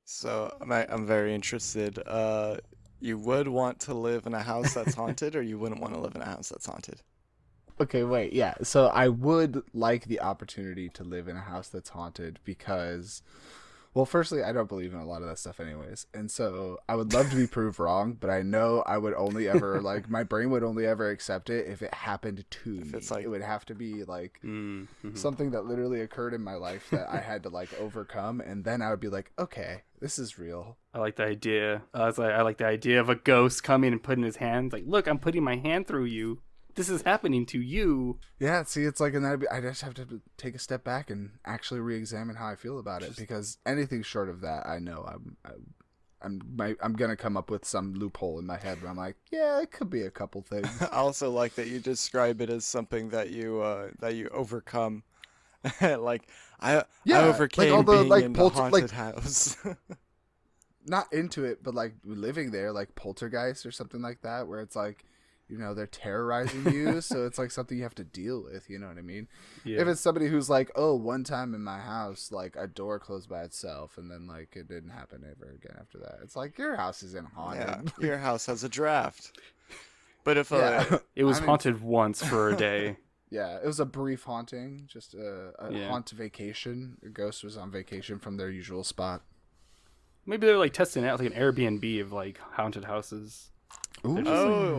So I'm very interested. You would want to live in a house that's haunted, or you wouldn't want to live in a house that's haunted? Okay, wait, yeah. So I would like the opportunity to live in a house that's haunted because, well, firstly, I don't believe in a lot of that stuff anyways. And so I would love to be proved wrong, but I know I would only ever, like, my brain would only ever accept it if it happened to me. It's like, it would have to be, like, Mm-hmm. something that literally occurred in my life that I had to, like, overcome. And then I would be like, okay, this is real. I like the idea. I like the idea of a ghost coming and putting his hand, like, look, I'm putting my hand through you. This is happening to you. Yeah, see, it's like, and I just have to take a step back and actually re-examine how I feel about it, because anything short of that, I know I'm gonna come up with some loophole in my head where I'm like, yeah, it could be a couple things. I also like that you describe it as something that you overcome. Like I overcame like all the, being like, in the haunted house. Not into it, but like living there, like poltergeist or something like that, where it's like, you know, they're terrorizing you, so it's like something you have to deal with, you know what I mean? Yeah. If it's somebody who's like, oh, one time in my house, like, a door closed by itself, and then, like, it didn't happen ever again after that. It's like, your house isn't haunted. Yeah, your house has a draft. But if It was haunted once for a day. Yeah, it was a brief haunting, just a Yeah. haunt vacation. A ghost was on vacation from their usual spot. Maybe they're like testing it out, like an Airbnb of like haunted houses. Ooh.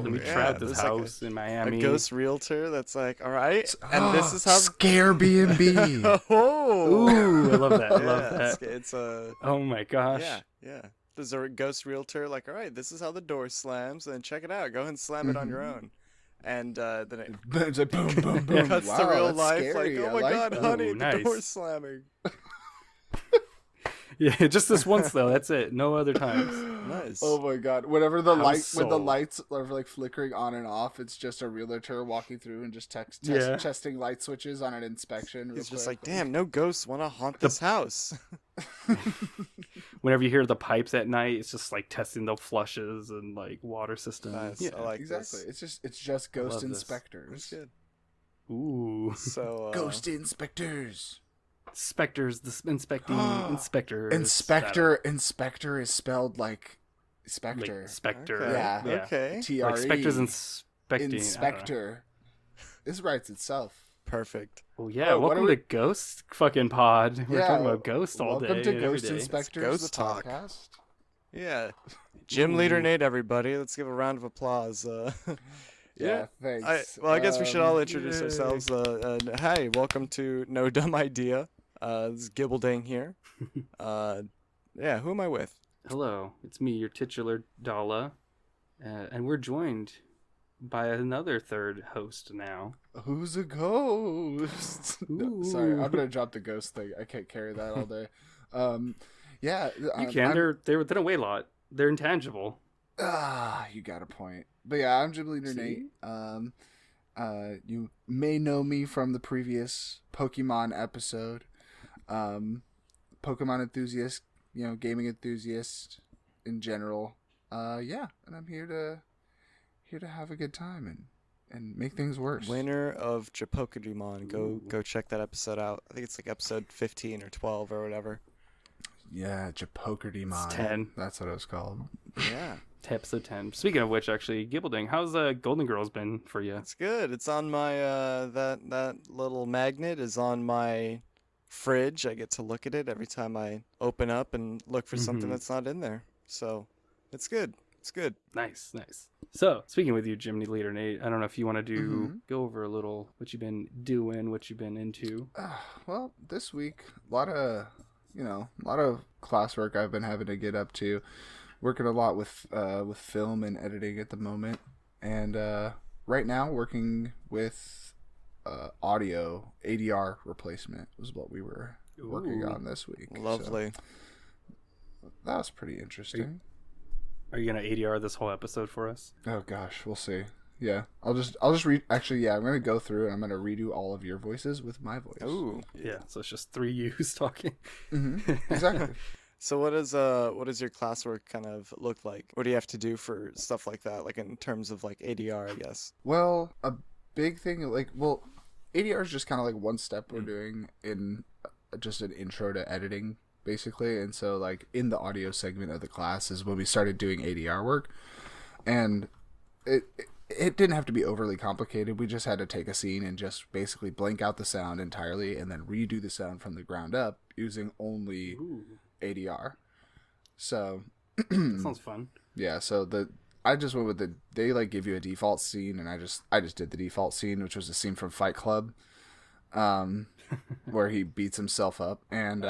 Let me try out this there's like house in Miami. a ghost realtor that's like, all right, and this is how. Scare B&B. Oh, Ooh, I love that. I love yeah, that. it's a Oh my gosh. yeah. There's a ghost realtor like, all right, this is how the door slams, and check it out. Go ahead and slam it on your own. And then it It's like boom, boom, boom. cuts Wow, to real that's life, scary. like, I oh my like god, that. honey, Ooh, the nice. door's slamming. Yeah, just this once though. That's it. No other times. Nice. Oh my god! Whenever the House light, when the sold. lights are like flickering on and off, it's just a realtor walking through and just Yeah. testing light switches on an inspection. He's real just quick. like, damn, no ghosts want to haunt this house. Whenever you hear the pipes at night, it's just like testing the flushes and like water systems. Nice. Yeah. I like Exactly. this. It's just ghost love this. That's inspectors. good. Ooh. So Ghost inspectors. Specters, the inspecting inspector. Inspector is spelled like specter. Like specter. Okay. Yeah. Okay. TRE. Like specters inspecting. Inspector. This writes itself. Perfect. Oh yeah, Oh, what welcome are to we- Ghost fucking pod. We're Yeah, talking about ghosts all Welcome day. to and every Ghost day. Inspectors, Ghost the talk. podcast. Yeah. Gymleadernate, everybody. Let's give a round of applause. Yeah, thanks. I guess we should all introduce yay. ourselves. Hi, welcome to No Dumb Idea. This is Gibbleding here. Yeah, who am I with? Hello, it's me, your titular Dala, and we're joined by another third host now. Who's a ghost? No, sorry, I'm gonna drop the ghost thing. I can't carry that all day. Yeah, You can. They don't weigh a lot. They're intangible. You got a point. But yeah, I'm Gymleadernate. You may know me from the previous Pokemon episode. Pokemon enthusiast, you know, gaming enthusiast in general. Yeah, and I'm here to have a good time and make things worse. Winner of Japokemon. Go check that episode out. I think it's like episode 15 or 12 or whatever. Yeah, Japokemon. It's 10. That's what it was called. Yeah. Episode 10. Speaking of which, actually, Gibbleding, how's Golden Girls been for you? It's good. It's on my that little magnet is on my fridge. I get to look at it every time I open up and look for something that's not in there. So, it's good. It's good. Nice. So, speaking with you, Gymleadernate, I don't know if you want to go over a little what you've been doing, what you've been into. Well, this week, a lot of classwork I've been having to get up to. Working a lot with film and editing at the moment, and right now working with audio ADR replacement was what we were working Ooh. on this week. Lovely. So that was pretty interesting. Are you gonna ADR this whole episode for us? Oh gosh, we'll see. Yeah, I'll just read. Actually, yeah, I'm gonna go through and I'm gonna redo all of your voices with my voice. Ooh. Yeah. So it's just 3 yous talking. Exactly. So what does your classwork kind of look like? What do you have to do for stuff like that? Like in terms of like ADR, I guess. Well, a big thing ADR is just kind of like one step we're doing in just an intro to editing, basically. And so like in the audio segment of the class is when we started doing ADR work, and it didn't have to be overly complicated. We just had to take a scene and just basically blank out the sound entirely and then redo the sound from the ground up using only ADR. So That sounds fun. yeah, so I just went with they like give you a default scene, and I just did the default scene, which was a scene from Fight Club, where he beats himself up, and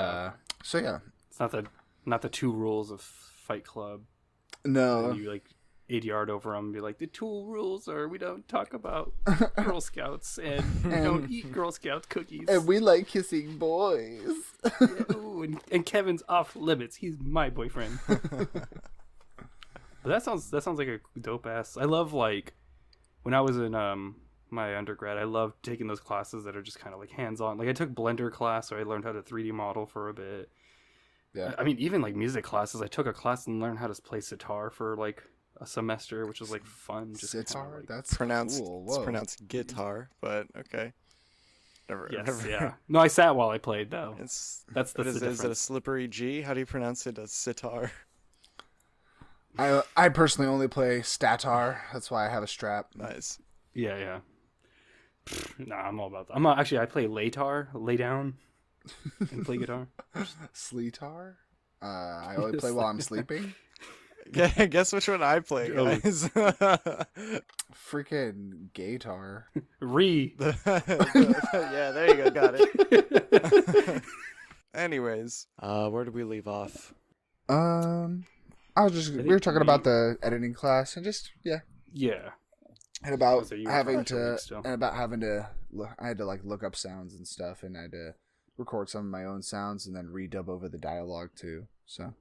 so yeah. It's not the 2 rules of Fight Club. No, And you like ADR'd over them and be like, the 2 rules are we don't talk about Girl Scouts and we don't eat Girl Scout cookies. and we like kissing boys. Ooh, and Kevin's off limits. He's my boyfriend. But that sounds like a dope ass. I love like when I was in my undergrad, I loved taking those classes that are just kind of like hands on. Like I took Blender class, so I learned how to 3D model for a bit. Yeah, I mean, even like music classes, I took a class and learned how to play sitar for like a semester, which was like fun. Just sitar. like, That's Pronounced cool. it's Whoa. pronounced guitar, but okay. yes, yeah. No, I sat while I played though. It's That's the is it a difference. slippery G? How do you pronounce it? A sitar. I personally only play statar. That's why I have a strap. Nice. Yeah. Nah, I'm all about that. I play laytar, lay down, and play guitar. Sleetar. I only play while I'm sleeping. Yeah, guess which one I play, Oh. guys. Freaking gaytar. Yeah, there you go. Got it. Anyways, where did we leave off? We were talking about the editing class and just Yeah. and about So you were having talking to still. and about having to I had to like look up sounds and stuff, and I had to record some of my own sounds and then redub over the dialogue too. So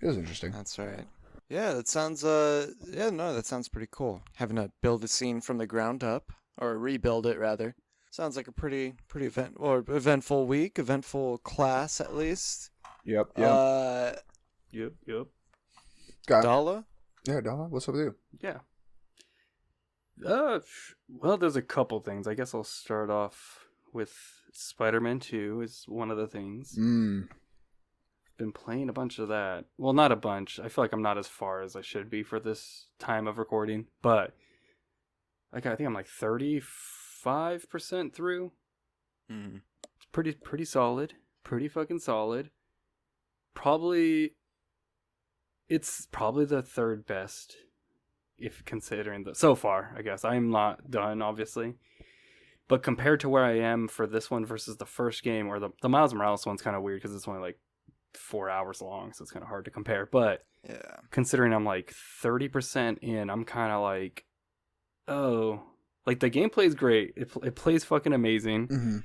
it was interesting. That's right. Yeah, that sounds that sounds pretty cool. Having to build a scene from the ground up, or rebuild it rather. Sounds like a pretty eventful week, eventful class at least. Yep. Yep. Got Dala? yeah, Dala. What's up with you? Yeah. Well, there's a couple things. I guess I'll start off with Spider-Man 2 is one of the things. Been playing a bunch of that. Well, not a bunch. I feel like I'm not as far as I should be for this time of recording, but I think I'm like 35% through. Mm. It's pretty solid. Pretty fucking solid. It's probably the third best, if considering so far, I guess. I'm not done, obviously. But compared to where I am for this one versus the first game, or the Miles Morales one's kind of weird because it's only like 4 hours long, so it's kind of hard to compare. But Yeah. considering I'm like 30% in, I'm kind of like, oh, like the gameplay is great. It plays fucking amazing. Mm-hmm.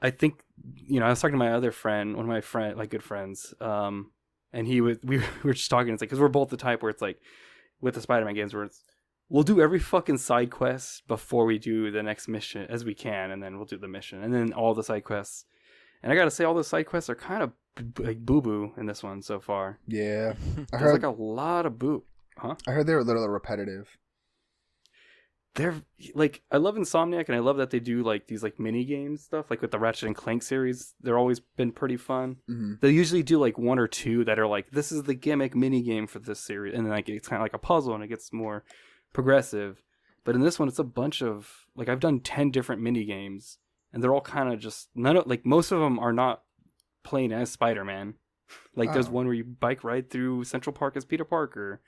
I think, I was talking to my other friend, one of my good friends, and we were just talking. It's like, because we're both the type where it's like, with the Spider-Man games, where we'll do every fucking side quest before we do the next mission as we can, and then we'll do the mission, and then all the side quests. And I gotta say, all the side quests are kind of like boo-boo in this one so far. Yeah, There's like a lot of boo. Huh? I heard they were a little repetitive. They're like, I love Insomniac, and I love that they do like these like mini games stuff, like with the Ratchet and Clank series. They're always been pretty fun. Mm-hmm. They usually do like 1 or 2 that are like, this is the gimmick mini game for this series, and then like it's kind of like a puzzle and it gets more progressive. But in this one, it's a bunch of like, I've done 10 different mini games, and they're all kind of just most of them are not playing as Spider-Man. Like there's one where you bike ride through Central Park as Peter Parker.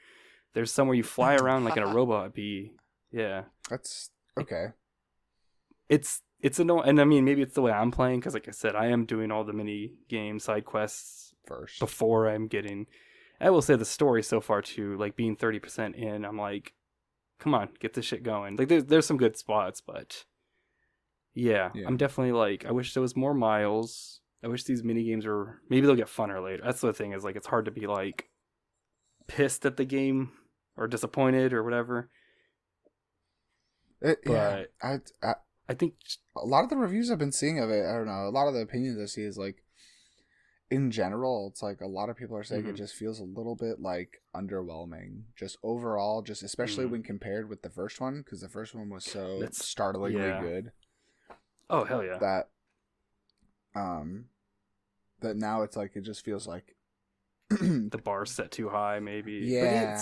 There's some where you fly around like in a robot bee. Yeah. That's okay. It's annoying, and I mean, maybe it's the way I'm playing, because like I said, I am doing all the mini game side quests First, before I'm getting. I will say the story so far too, like being 30% in, I'm like, come on, get this shit going. Like there's some good spots, but yeah, I'm definitely like, I wish there was more miles. I wish these mini games were, maybe they'll get funner later. That's the thing, is like it's hard to be like pissed at the game or disappointed or whatever. But I think a lot of the reviews I've been seeing of it, I don't know, a lot of the opinions I see is like, in general, it's like a lot of people are saying it just feels a little bit like underwhelming, just overall, just especially when compared with the first one, because the first one was so startlingly good. Oh hell yeah! That now it's like, it just feels like the bar's set too high, maybe. Yeah, but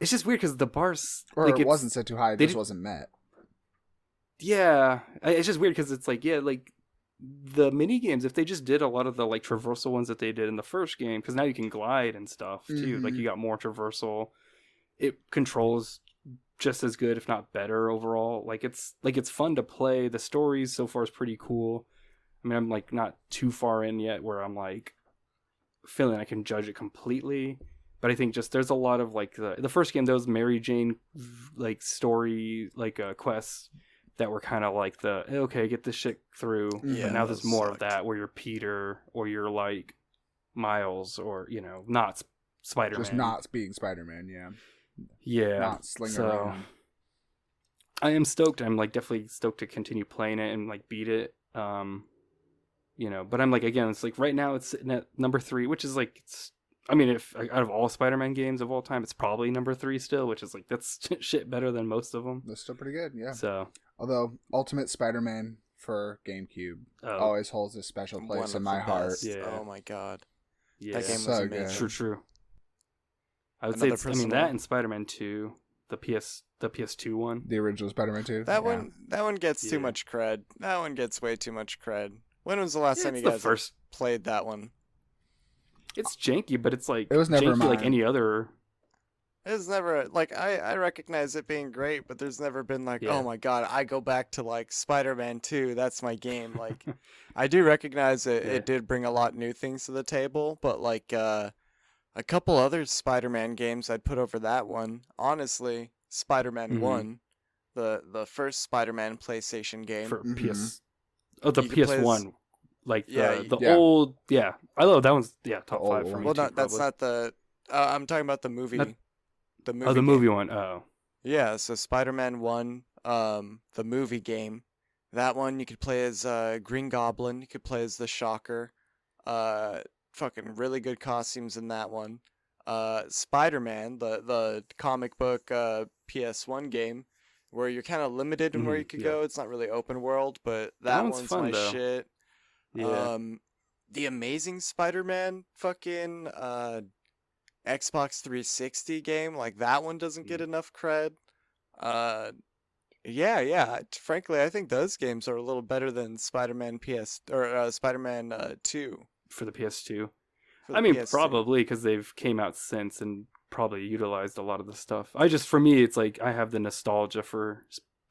it's just weird because the bar's, or like, it wasn't set too high; it just wasn't met. Yeah, it's just weird because it's like, yeah, like the mini games, if they just did a lot of the like traversal ones that they did in the first game, because now you can glide and stuff too. Like you got more traversal. It controls just as good, if not better, overall. Like it's fun to play. The stories so far is pretty cool. I mean, I'm like not too far in yet where I'm like feeling I can judge it completely. But I think just there's a lot of like the first game, those Mary Jane like story like quests that were kind of like the, okay, get this shit through. Yeah, but now there's more sucked. of that where you're Peter or you're like Miles or, you know, not Spider-Man. Just not being Spider-Man, yeah. Yeah. Not slinging around. I am stoked. I'm like definitely stoked to continue playing it and like beat it. You know, but I'm like, again, it's like right now it's sitting at number 3, which is like, I mean, if out of all Spider-Man games of all time, it's probably number 3 still, which is like, that's shit better than most of them. That's still pretty good, yeah. So, although Ultimate Spider-Man for GameCube always holds a special place in my heart. Yeah. Oh my god. Yeah. That game was So amazing. True. I would say it's, I mean, that and Spider-Man 2, the PS2 one. The original Spider-Man 2. That one gets too much cred. That one gets way too much cred. When was the last time you guys played that one? It's janky, but it's like, it was never janky like any other. It's never, like, I recognize it being great, but there's never been like, oh my god, I go back to like Spider-Man 2, that's my game. Like, I do recognize it did bring a lot of new things to the table, but like a couple other Spider-Man games I'd put over that one. Honestly, Spider-Man 1, the first Spider-Man PlayStation game. For PS... Oh, the PS1. Like, the old... Yeah. I love that one's, top 5 for me, well, too, that's not the... I'm talking about the movie. The movie the movie one. Oh. Yeah, so Spider-Man 1, the movie game. That one, you could play as Green Goblin. You could play as the Shocker. Fucking really good costumes in that one. Spider-Man, the comic book PS1 game, where you're kind of limited in where you could go. It's not really open world, but that one's fun, my shit. Yeah. The Amazing Spider-Man fucking Xbox 360 game, like that one doesn't get enough cred. Frankly, I think those games are a little better than Spider-Man Spider-Man 2 for the PS2. I mean, PS2. Probably because they've came out since and probably utilized a lot of the stuff. For me, it's like I have the nostalgia for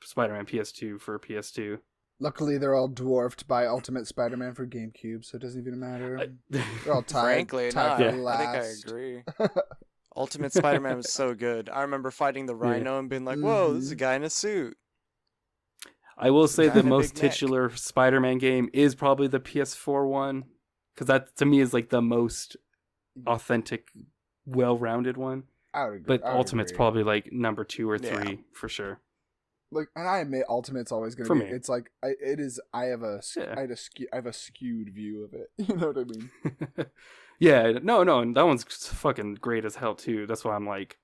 Spider-Man PS2 for PS2. Luckily, they're all dwarfed by Ultimate Spider-Man for GameCube, so it doesn't even matter. They're all tied. Frankly, I think I agree. Ultimate Spider-Man was so good. I remember fighting the Rhino and being like, "Whoa, this is a guy in a suit." I will say the most titular Spider-Man game is probably the PS4 one, because that to me is like the most authentic, well-rounded one. I would agree. But Ultimate's probably like number 2 or 3 for sure. Like, and I admit Ultimate's always going to be. Me. It's like it is. I have a skewed view of it. You know what I mean? Yeah. No. And that one's fucking great as hell too. That's why I'm like,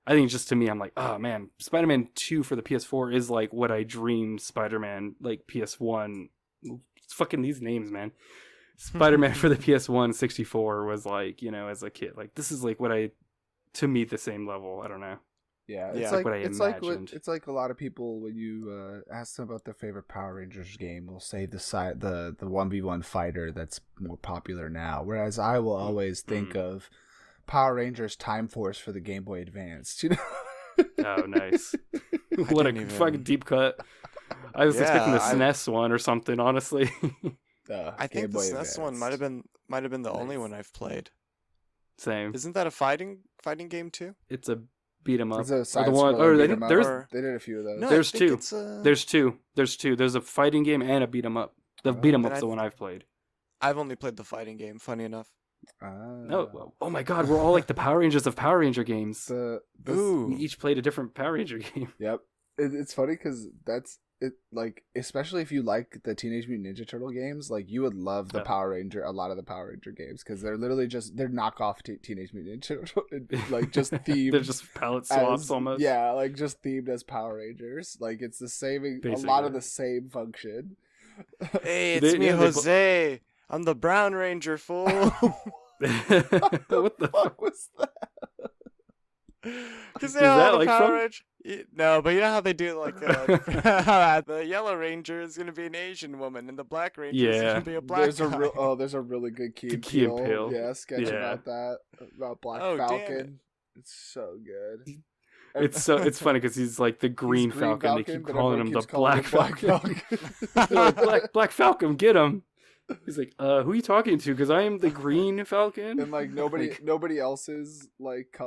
I think just to me, I'm like, oh man, Spider-Man 2 for the PS4 is like what I dreamed Spider-Man like PS1. It's fucking these names, man. Spider-Man for the PS1 64 was like, you know, as a kid, like this is like what to me the same level. I don't know. Yeah, it's like a lot of people when you ask them about their favorite Power Rangers game, will say the 1v1 fighter that's more popular now. Whereas I will always think of Power Rangers Time Force for the Game Boy Advance. You know? Oh, nice! What a fucking deep cut. I was expecting the SNES one or something. Honestly, I think the SNES one might have been the only one I've played. Same. Isn't that a fighting game too? It's a beat 'em up. Is it a Or side the one, scroller or I beat think 'em up? there's Or- They did a few of those. No, There's I think two. It's, there's two. There's two. There's a fighting game and a beat 'em up. The beat 'em And up's the one I've played. I've only played the fighting game. Funny enough. No, oh my God, we're all like the Power Rangers of Power Ranger games. Ooh. We each played a different Power Ranger game. Yep. It's funny because that's it. Like, especially if you like the Teenage Mutant Ninja Turtle games, like you would love the a lot of the Power Ranger games because they're literally they're knockoff Teenage Mutant Ninja Turtle, like just themed. They're just palette swaps almost. Yeah, like just themed as Power Rangers. Like it's the same, a lot of the same function. Hey, it's me, Jose. I'm the Brown Ranger, fool. what the fuck was that? Because they're all the like Power from- Ranger. No, but you know how they do like the Yellow Ranger is gonna be an Asian woman, and the Black Ranger is gonna be a black guy. There's a really good Key and Key and Peele, Peele. yeah, sketch Yeah. about Black Oh, damn Falcon. It's so good. It's funny because he's like the Green He's Falcon. They keep but calling everyone him the keeps calling Black him Falcon. They're like, Black Falcon, get him. He's like, who are you talking to? Because I am the Green Falcon. And like nobody else's like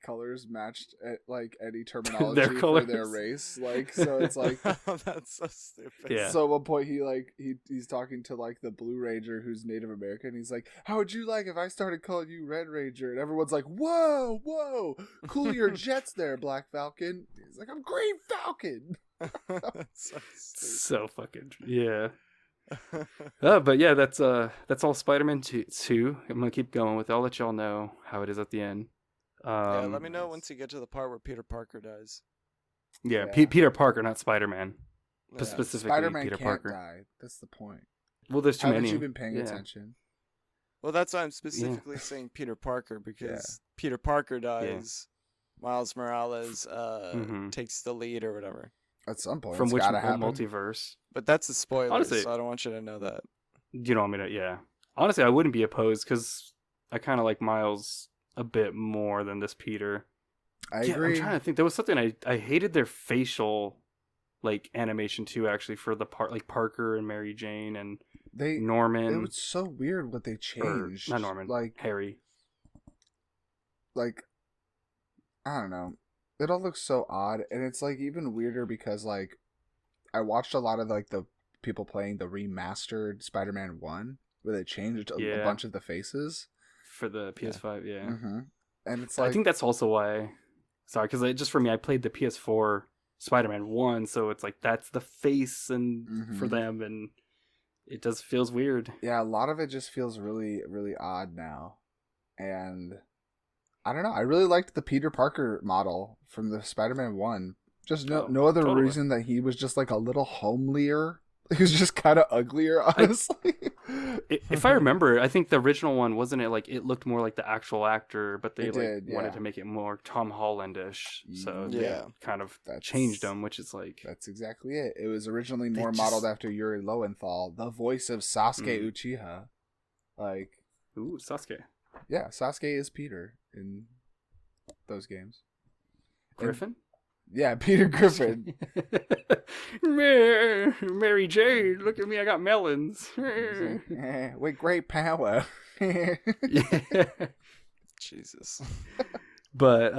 colors matched like any terminology Their for colors. their race. Like so it's like Oh, that's so stupid. Yeah. So at one point he's talking to like the Blue Ranger who's Native American. He's like, "How would you like if I started calling you Red Ranger?" And everyone's like, "Whoa, cool your jets there, Black Falcon." He's like, "I'm Green Falcon." That's so stupid. So fucking yeah. But yeah, that's all Spider-Man 2. I'm gonna keep going with it. I'll let y'all know how it is at the end. Yeah, let me know once you get to the part where Peter Parker dies. Yeah, Yeah. Peter Parker, not Spider-Man. Yeah. Specifically, Spider-Man Peter can't Parker. die. That's the point. Well, there's too Haven't many. you been paying Yeah. attention? Well, that's why I'm specifically saying Peter Parker, because Yeah. Peter Parker dies, Miles Morales Mhm. takes the lead or whatever. At some point, From it's which gotta happen. multiverse? But that's a spoiler, Honestly- so I don't want you to know that. You know, yeah. Honestly, I wouldn't be opposed because I kind of like Miles a bit more than this Peter. I Yeah, agree. I'm trying to think. There was something I hated their facial like animation too. Actually, for the part like Parker and Mary Jane and It Norman. was so weird what they or, changed. not Norman. Like Harry. I don't know. It all looks so odd, and it's like even weirder because like I watched a lot of like the people playing the remastered Spider-Man 1 where they changed a bunch of the faces For the PS5, yeah. Mm-hmm. And it's So like I think that's also why. Sorry, because just for me, I played the PS4 Spider-Man 1, so it's like that's the face and for Mhm. them, and it just feels weird. yeah, a lot of it just feels really really odd now. And I don't know. I really liked the Peter Parker model from the Spider-Man 1. Just no other totally. reason that he was just like a little homelier. He was just kind of uglier, honestly. If I remember, I think the original one wasn't it like it looked more like the actual actor, but they It like did, wanted yeah. to make it more Tom Hollandish, so Yeah. they kind of That's- changed him, which is like That's exactly it. It was originally more just- modeled after Yuri Lowenthal, the voice of Sasuke Mm. Uchiha. Like, ooh Sasuke yeah, Sasuke is Peter in those games. Griffin. Yeah, Peter Griffin. Mary Jane, look at me, I got melons. With great power. Yeah. Jesus. But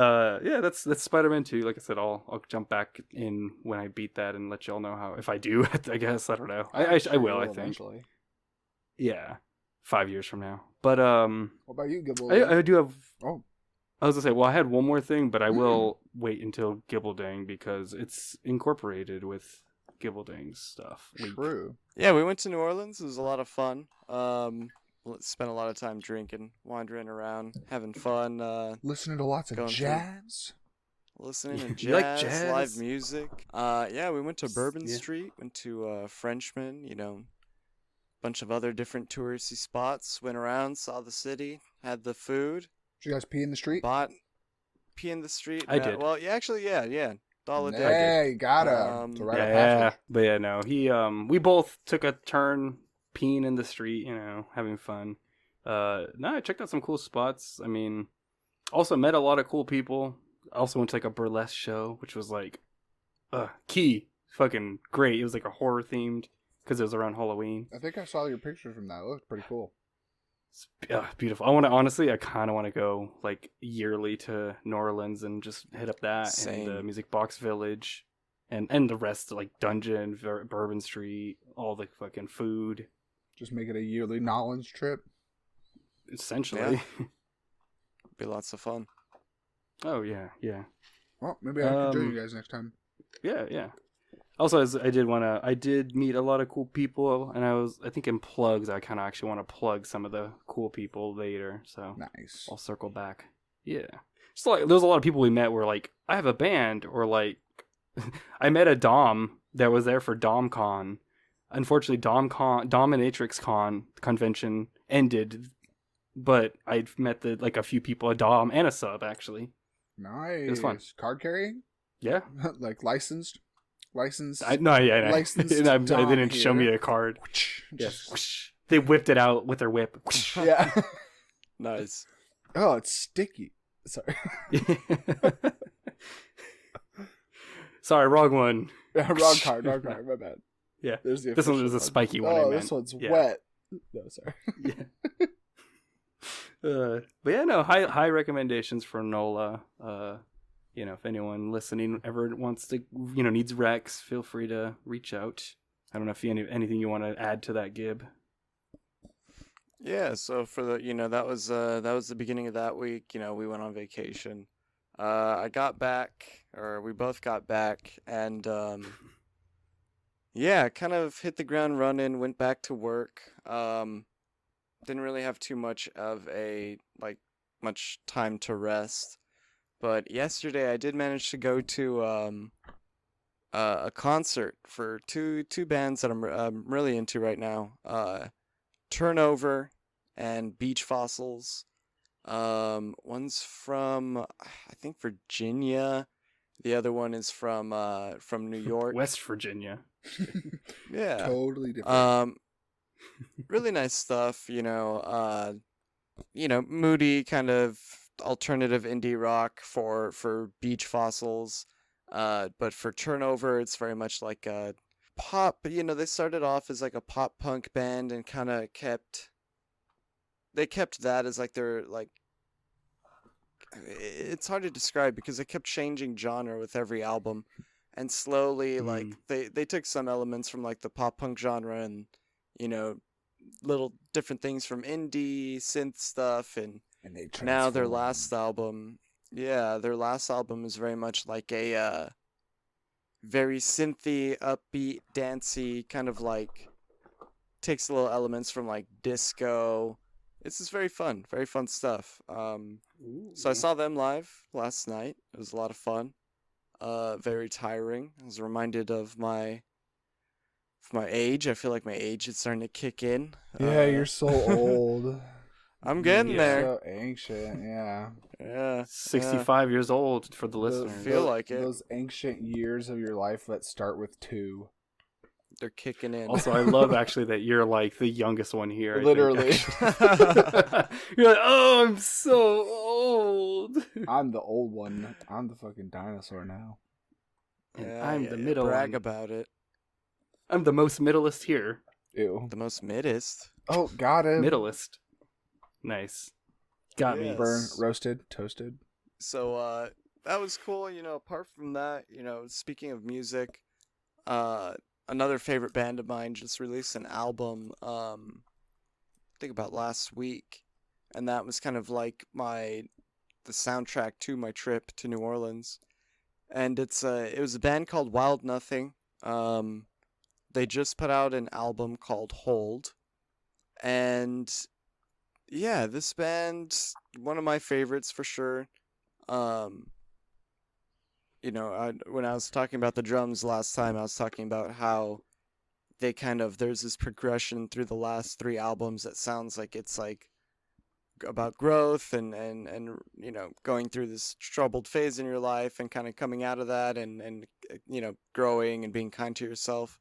yeah, that's Spider-Man 2. Like I said, I'll jump back in when I beat that and let y'all know how if I do. I guess I don't know. I will. I think. Eventually. Yeah, 5 years from now. But What about you, Gibble? I do have. Oh, I was gonna say, well, I had one more thing, but I will wait until Gibbeldang because it's incorporated with Gibbeldang's stuff. true. Yeah, we went to New Orleans. It was a lot of fun. Spent a lot of time drinking, wandering around, having fun, Listening to lots of Going through- jazz. listening to You like jazz, jazz? live music. Yeah, we went to Bourbon Yeah. Street, went to Frenchman, bunch of other different touristy spots. Went around, saw the city, had the food, Did you guys pee in the street? bought pee in the street. I No, did. Well, yeah, actually, yeah. Dollar did. Hey, gotta. It's a rite of passage. But yeah, no, he we both took a turn peeing in the street, having fun. No, I checked out some cool spots. I mean, also met a lot of cool people. Also went to like a burlesque show, which was like, fucking great. It was like a horror themed because it was around Halloween. I think I saw your picture from that. It looked pretty cool. Beautiful. I kind of want to go like yearly to New Orleans and just hit up that and the Same. Music Box Village, and the rest like Dungeon, Bourbon Street, all the fucking food. Just make it a yearly knowledge trip. Essentially. Be lots of fun. Oh yeah, yeah, Well, maybe I can join you guys next time. yeah. Also, I did meet a lot of cool people, and I think in plugs, I kind of actually want to plug some of the cool people later. So Nice. I'll circle back. Yeah, just like there's a lot of people we met where like I have a band, or like I met a Dom that was there for DomCon. Unfortunately, Dominatrix Con convention ended, but I met a few people, a Dom and a sub actually. Nice. It was fun. Card carrying? Yeah. Like licensed? Licensed? I Licensed and they Dom didn't show me here. a card. Just- Yes. They whipped it out with their whip. Yeah. Nice. Oh, it's sticky. Sorry. Sorry, wrong one. wrong card, my bad. Yeah. There's the This one official was a one. spiky one. I Oh, meant. this one's Yeah. wet. No, sorry. Yeah. But yeah, no, high recommendations for NOLA. If anyone listening ever wants to, needs Rex, feel free to reach out. I don't know if you anything you want to add to that, Gib. Yeah, so for the that was the beginning of that week. We went on vacation. I got back, or we both got back, and yeah, kind of hit the ground running. Went back to work. Didn't really have too much of much time to rest, but yesterday I did manage to go to a concert for two bands that I'm really into right now. Turnover and Beach Fossils. One's from I think Virginia. The other one is from New York. West Virginia. Yeah. Totally different. Really nice stuff, moody kind of alternative indie rock for Beach Fossils. But for Turnover, it's very much like a pop. They started off as like a pop punk band and kind of kept that as like their like. It's hard to describe because they kept changing genre with every album, and slowly like they took some elements from like the pop punk genre and little different things from indie synth stuff, and they now their transform. last album is very much like a very synthy, upbeat, dancey kind of like takes little elements from like disco. It's just very fun stuff. So I saw them live last night. It was a lot of fun. Very tiring. I was reminded of my age. I feel like my age is starting to kick in. Yeah, you're so old. I'm getting Yeah. there. So ancient, yeah. Yeah. 65 years old for the listeners. feel like it. Those ancient years of your life that start with 2. They're kicking in. Also, I love actually that you're like the youngest one here. I think, Literally. actually. You're like, oh, I'm so old. I'm the old one. I'm the fucking dinosaur now. And Yeah, I'm the middle brag one. about it. I'm the most middleist here. Ew. The most middest. Oh, got him. Middleist. Nice. Got me. Yes. Burn, roasted, toasted. So that was cool. Apart from that, speaking of music, another favorite band of mine just released an album. I think about last week, and that was kind of like the soundtrack to my trip to New Orleans. And it was a band called Wild Nothing. They just put out an album called Hold, and yeah, this band, one of my favorites for sure. When I was talking about the drums last time, I was talking about how there's this progression through the last 3 albums that sounds like it's like about growth and going through this troubled phase in your life and kind of coming out of that and growing and being kind to yourself.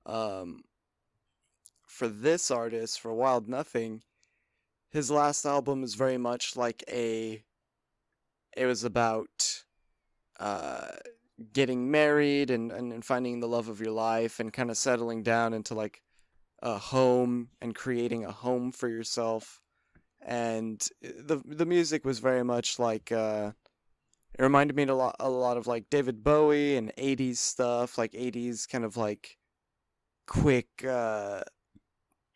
For this artist, for Wild Nothing, his last album is very much like it was about getting married and finding the love of your life and kind of settling down into like a home and creating a home for yourself. and the music was very much like it reminded me a lot of like David Bowie and 80s stuff, like 80s kind of like quick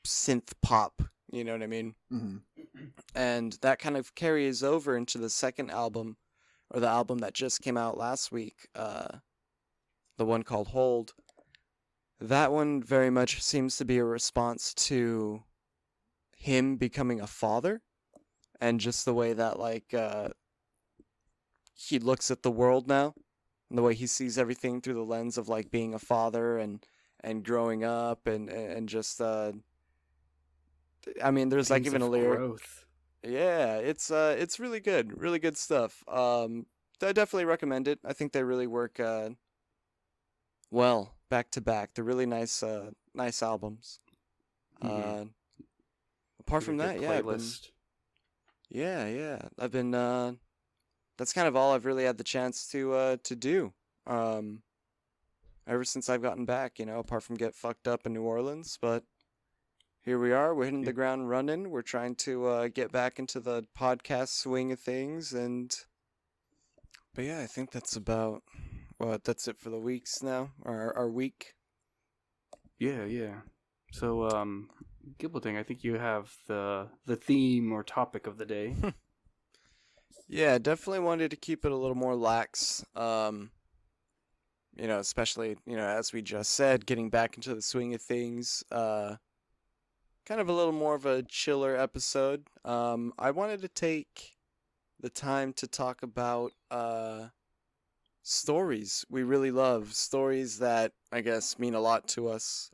synth pop, you know what I mean? Mm-hmm. And that kind of carries over into the second album, or the album that just came out last week, the one called Hold. That one very much seems to be a response to him becoming a father, and just the way that like he looks at the world now, and the way he sees everything through the lens of like being a father and growing up and just I mean, there's like Themes even a of lyric. growth. Yeah, it's really good stuff. I definitely recommend it. I think they really work well back to back. They're really nice albums. Mm-hmm. Uh, apart Like a from good that, playlist. I've been that's kind of all I've really had the chance to do. Um, ever since I've gotten back, apart from get fucked up in New Orleans, but here we are. We're hitting Yeah. the ground running. We're trying to get back into the podcast swing of things, but yeah, I think that's it for the weeks now. Our week. Yeah. So, Gibleting, I think you have the theme or topic of the day. Yeah, definitely wanted to keep it a little more lax. Especially, as we just said, getting back into the swing of things. Kind of a little more of a chiller episode. I wanted to take the time to talk about stories we really love, stories that I guess mean a lot to us.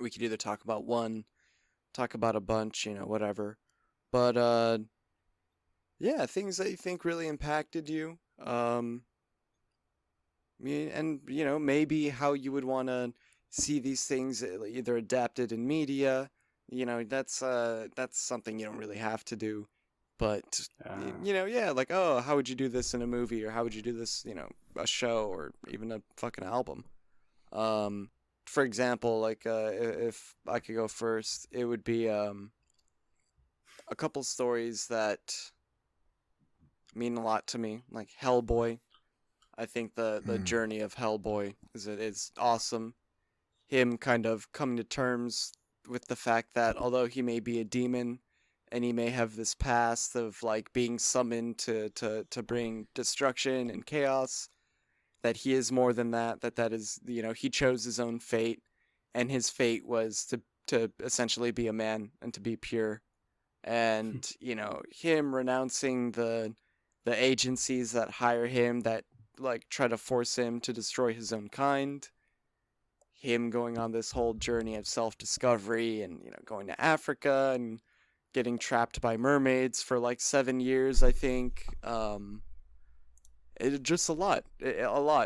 We could either talk about one, talk about a bunch, whatever. But yeah, things that you think really impacted you. And maybe how you would want to see these things either adapted in media. That's something you don't really have to do. But yeah, like, oh, how would you do this in a movie, or how would you do this, a show, or even a fucking album? For example, like if I could go first, it would be a couple stories that mean a lot to me, like Hellboy. I think the journey of Hellboy is awesome. Him kind of coming to terms with the fact that although he may be a demon and he may have this past of like being summoned to bring destruction and chaos, that he is more than that, that is, he chose his own fate, and his fate was to essentially be a man and to be pure. And, him renouncing the agencies that hire him, that like try to force him to destroy his own kind, him going on this whole journey of self-discovery, and going to Africa and getting trapped by mermaids for like 7 years, I think. It just a lot.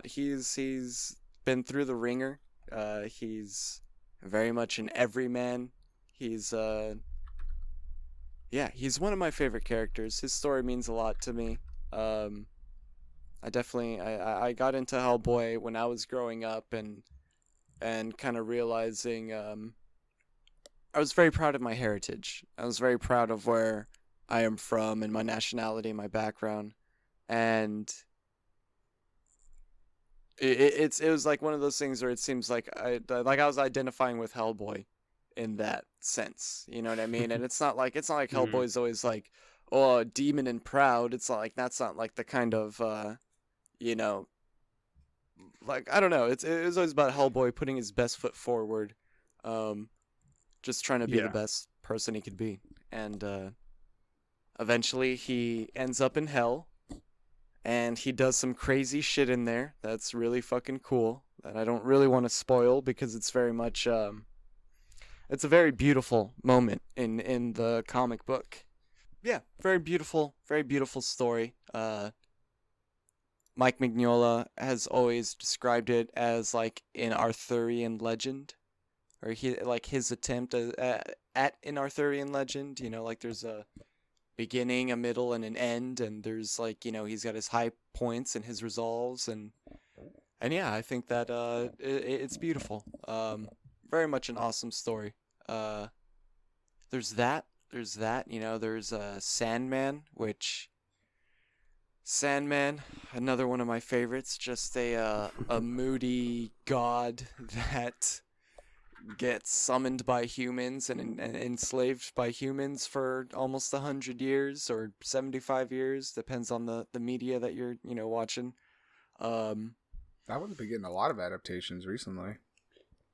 He's been through the ringer. He's very much an everyman. He's yeah, he's one of my favorite characters. His story means a lot to me. I got into Hellboy when I was growing up, and kind of realizing I was very proud of my heritage. I was very proud of where I am from and my nationality and my background. And it was like one of those things where it seems like I was identifying with Hellboy in that sense. You know what I mean? And it's not like Hellboy's always like, oh, demon and proud. It's not like, that's not like the kind of you know like, I don't know. It was always about Hellboy putting his best foot forward, just trying to be the best person he could be, and eventually he ends up in hell, and he does some crazy shit in there that's really fucking cool that I don't really want to spoil, because it's very much it's a very beautiful moment in the comic book. Yeah, very beautiful story. Mike Mignola has always described it as like an Arthurian legend, or his attempt at an Arthurian legend. Like there's a beginning, a middle, and an end, and there's like, he's got his high points and his resolves, and yeah, I think that it's beautiful. Very much an awesome story. There's that. there's that. You know, there's Sandman, which Sandman, another one of my favorites. Just a moody god that gets summoned by humans and enslaved by humans for almost 100 years or 75 years, depends on the media that you're watching. Um, That one's been getting a lot of adaptations recently.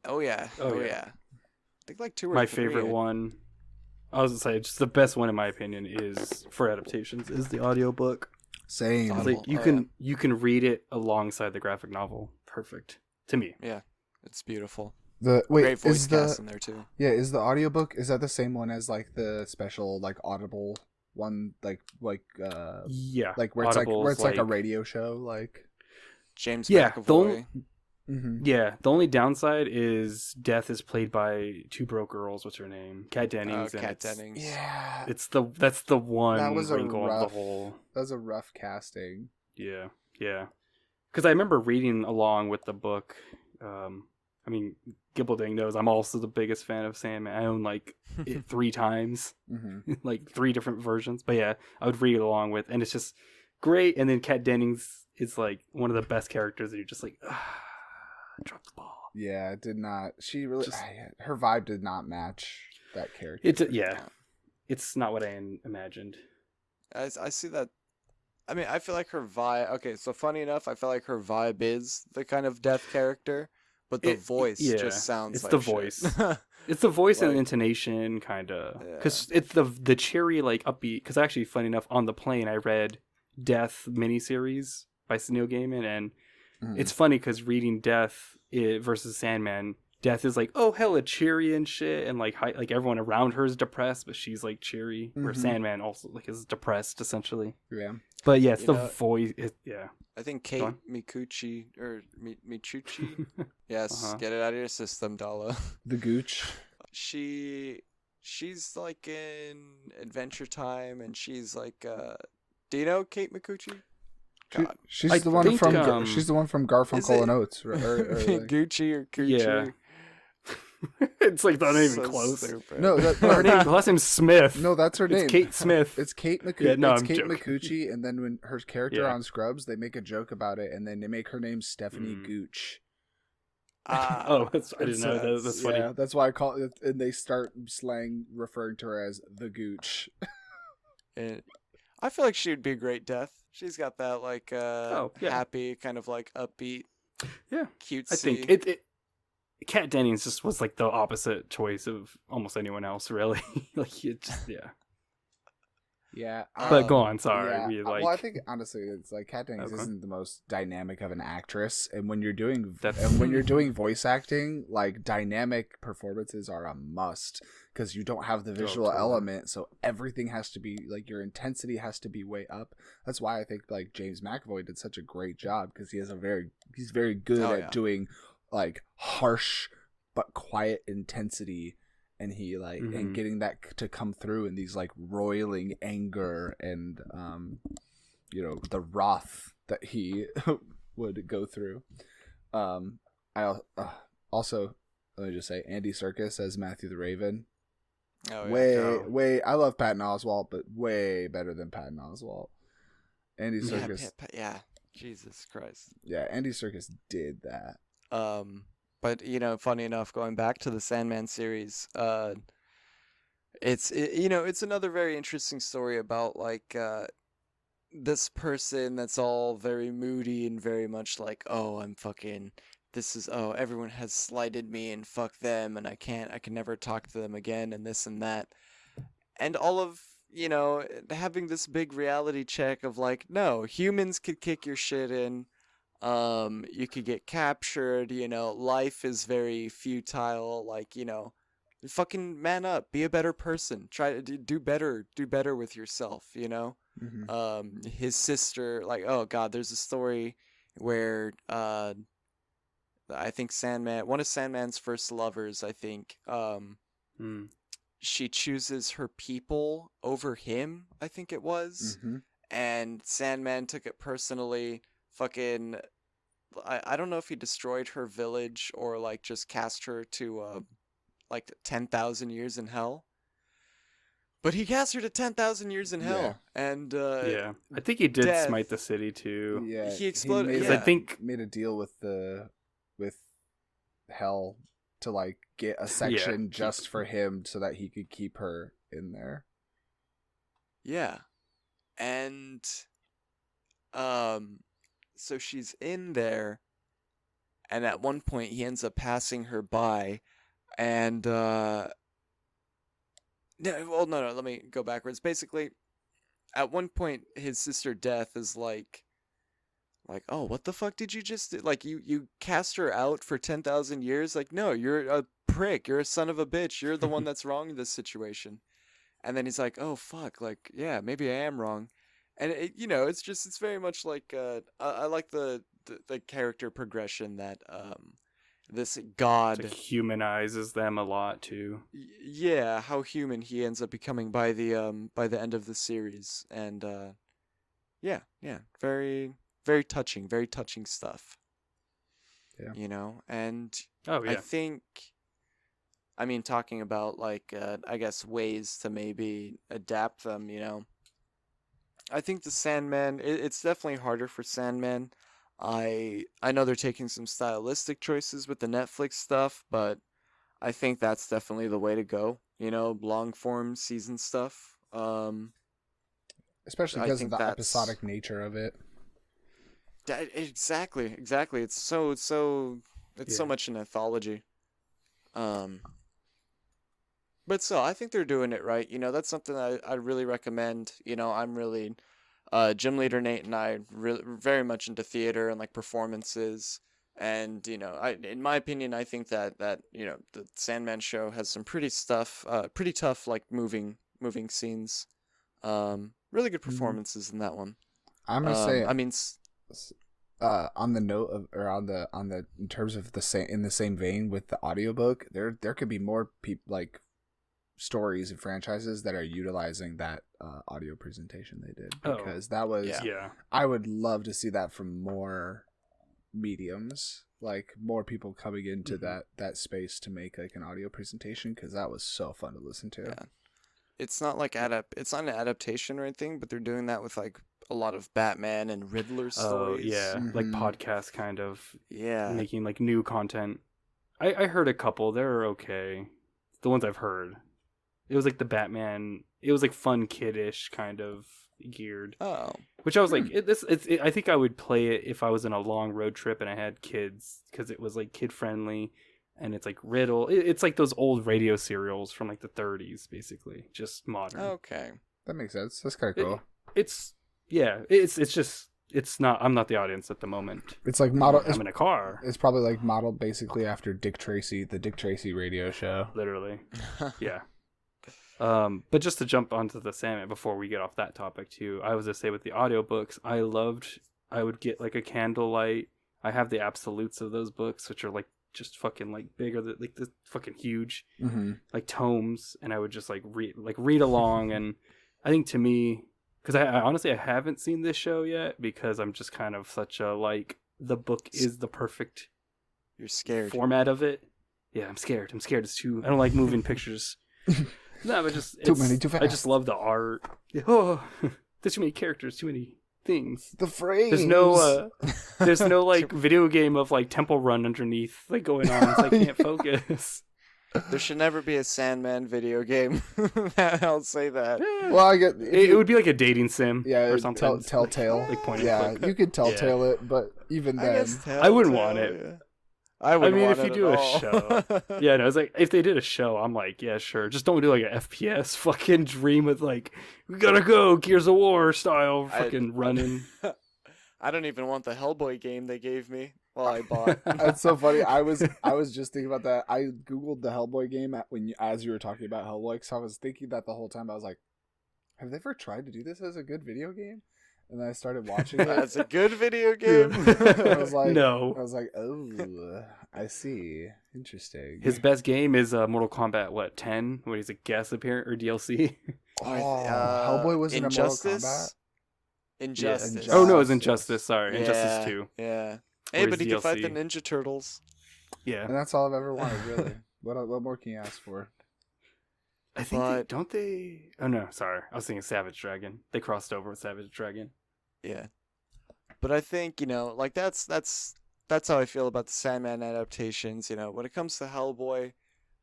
oh yeah, Oh, oh yeah. yeah. I think like two or My three. favorite one, I was gonna say, just the best one in my opinion is for adaptations is the audiobook. Same. Audible. Like you Oh, can you can read it alongside the graphic novel. Perfect to me. Yeah, it's beautiful. Is Great voice the cast in there too. is the audiobook, is that the same one as like the special like Audible one, Yeah, like where it's like Audible's a radio show like? James Yeah, McAvoy. The only downside is Death is played by two broke girls. What's her name? Kat Dennings. and Kat it's- Dennings. Yeah, That's the one that was wrinkle of the rough. whole. That was a rough casting. Yeah. Because I remember reading along with the book. I mean, Gibbelding knows I'm also the biggest fan of Sandman. I own like it 3 times, like 3 different versions. But yeah, I would read it along with, and it's just great. And then Kat Dennings is like one of the best characters, and you're just like, drop the ball. Yeah, it did not. She really, her vibe did not match that character. It's not what I imagined. I see that. I mean, I feel like her vibe. Okay, so funny enough, I feel like her vibe is the kind of Death character, but the voice just sounds it's like the shit. voice. It's the voice and Like- intonation, kind of. Because it's the cheery, like, upbeat. Because actually, funny enough, on the plane, I read Death miniseries by Neil Gaiman, and it's funny because reading Death versus Sandman, Death is like, oh, hella cheery and shit, and like everyone around her is depressed, but she's like cheery. Where Sandman also like is depressed essentially. Yeah. But yeah, it's the voice. I think Kate Micucci or Michucci. Yes, get it out of your system, Dala. The Gooch. She's like in Adventure Time, and she's like, do you know Kate Micucci? God. She's the one from Is she's the one from Garfunkel and Oates. Or like... Gucci or Coochie. Yeah. It's like not even So close. stupid. No, Her last name's Smith. no, that's her name. It's Kate Smith. It's Kate Micucci. Yeah, no, it's I'm Kate joking. Micucci, and then when her character on Scrubs, they make a joke about it, and then they make her name Stephanie Gooch. Oh, I didn't know that. That's funny. Yeah, that's why I call it. And they start slang referring to her as the Gooch. And I feel like she would be a great Death. She's got that like happy, kind of like upbeat, cutesy. I think it Kat Dennings just was like the opposite choice of almost anyone else, really. Like it just Yeah, But go on, sorry. Yeah. We, Well, I think honestly, it's like Kat Dennings isn't the most dynamic of an actress, and when you're doing voice acting, like dynamic performances are a must because you don't have the visual element, so everything has to be like your intensity has to be way up. That's why I think like James McAvoy did such a great job because he's very good at doing like harsh but quiet intensity. And he like and getting that to come through in these like roiling anger and the wrath that he would go through. I also let me just say Andy Serkis as Matthew the Raven. Oh, yeah. Way I love Patton Oswalt, but way better than Patton Oswalt. Andy Serkis. Yeah. Jesus Christ. Yeah, Andy Serkis did that. But funny enough, going back to the Sandman series, it's another very interesting story about like this person that's all very moody and very much like, oh, everyone has slighted me and fuck them and I can never talk to them again and this and that, and all of having this big reality check of like, no, humans could kick your shit in. You could get captured, life is very futile, like, fucking man up, be a better person, try to do better with yourself, his sister, like, oh god, there's a story where, I think one of Sandman's first lovers, I think, she chooses her people over him, I think it was, and Sandman took it personally. Fucking, I don't know if he destroyed her village or like just cast her to like 10,000 years in hell. But he cast her to 10,000 years in hell, and Yeah, I think he did death. smite the city too. Yeah, He exploded- made, Because I yeah. think made a deal with hell to like get a section just for him so that he could keep her in there. yeah, and so she's in there, and at one point he ends up passing her by, and no, let me go backwards. Basically, at one point his sister Death is like, oh, what the fuck did you just do? Like, you cast her out for 10,000 years? Like, no, you're a prick. You're a son of a bitch. You're the one that's wrong in this situation. And then he's like, oh, fuck. Like, yeah, maybe I am wrong. And, it's very much like, I like the character progression that, this god, it humanizes them a lot too. yeah, how human he ends up becoming by the end of the series. And, yeah, very, very touching stuff. Yeah. And Oh yeah. I think, talking about like, I guess ways to maybe adapt them, I think the Sandman, it's definitely harder for Sandman. I know they're taking some stylistic choices with the Netflix stuff, but I think that's definitely the way to go, long form season stuff. Especially I because of think the that's- episodic nature of it. Exactly. It's so Yeah. much an anthology. But still, I think they're doing it right. That's something I really recommend. I'm really Gymleadernate and I very much into theater and like performances. And in my opinion, I think that the Sandman show has some pretty tough like moving scenes. Really good performances in that one. I'm gonna say, S- on the note of, or on the in terms of the same, in the same vein with the audiobook, there could be more like stories and franchises that are utilizing that audio presentation they did, because that was Yeah. I would love to see that from more mediums, like more people coming into that space to make like an audio presentation, because that was so fun to listen to. Yeah. It's not like it's not an adaptation or anything, but they're doing that with like a lot of Batman and Riddler stories. Oh yeah, like Mhm. podcast kind of Yeah. making like new content. I heard a couple. They're okay. The ones I've heard. It was like the Batman. It was like fun kiddish kind of geared. Oh. Which I was like, I think I would play it if I was in a long road trip and I had kids, because it was like kid friendly, and it's like riddle. It's like those old radio serials from like the 30s, basically, just modern. Okay. That makes sense. That's kind of cool. It's just it's not. I'm not the audience at the moment. It's like model. I'm in a car, It's probably like modeled basically after Dick Tracy, the Dick Tracy radio show. literally. Yeah. But just to jump onto the Sandman before we get off that topic too, I was gonna say with the audiobooks, I would get like a candlelight. I have the absolutes of those books, which are like just fucking like bigger, like this fucking huge, Mm-hmm. like tomes, and I would just like read along. And I think to me, because I honestly I haven't seen this show yet, because I'm just kind of such a like, the book is the perfect You're scared. format of it. Yeah, I'm scared. It's too. I don't like moving pictures. No, but just Too many, too I fast. just love the art. Oh, there's too many characters, too many things. The phrase. There's no like video game of like Temple Run underneath like going on. It's like I can't focus. There should never be a Sandman video game. I'll say that. Well, I get It would be like a dating sim, yeah, or something. Telltale. like point and Yeah, click. you could telltale it, but even I then, guess I wouldn't want it. Telltale, yeah. I wouldn't mean, want if it you do at a all. show. Yeah, no, it's like if they did a show, I'm like, yeah, sure. Just don't do like an FPS fucking dream with like, we gotta go Gears of War style fucking running. I don't even want the Hellboy game they gave me. Well, I bought. that's so funny. I was just thinking about that. I googled the Hellboy game as you were talking about Hellboy, so I was thinking that the whole time. I was like, have they ever tried to do this as a good video game? And then I started watching it. That's a good video game. I was like, No. I was like, oh, I see. Interesting. His best game is Mortal Kombat 10, when he's a guest appearance or DLC. Hellboy was in a Mortal Injustice? Kombat. Injustice. Yeah, Oh no, it's Injustice. Injustice. Sorry, Injustice 2. Yeah. Or Hey, his but he can fight the DLC. Ninja Turtles. Yeah. And that's all I've ever wanted, really. What more can you ask for? I think But don't they? Oh no, sorry, I was thinking Savage Dragon. They crossed over with Savage Dragon. yeah, but I think like that's how I feel about the Sandman adaptations. When it comes to Hellboy,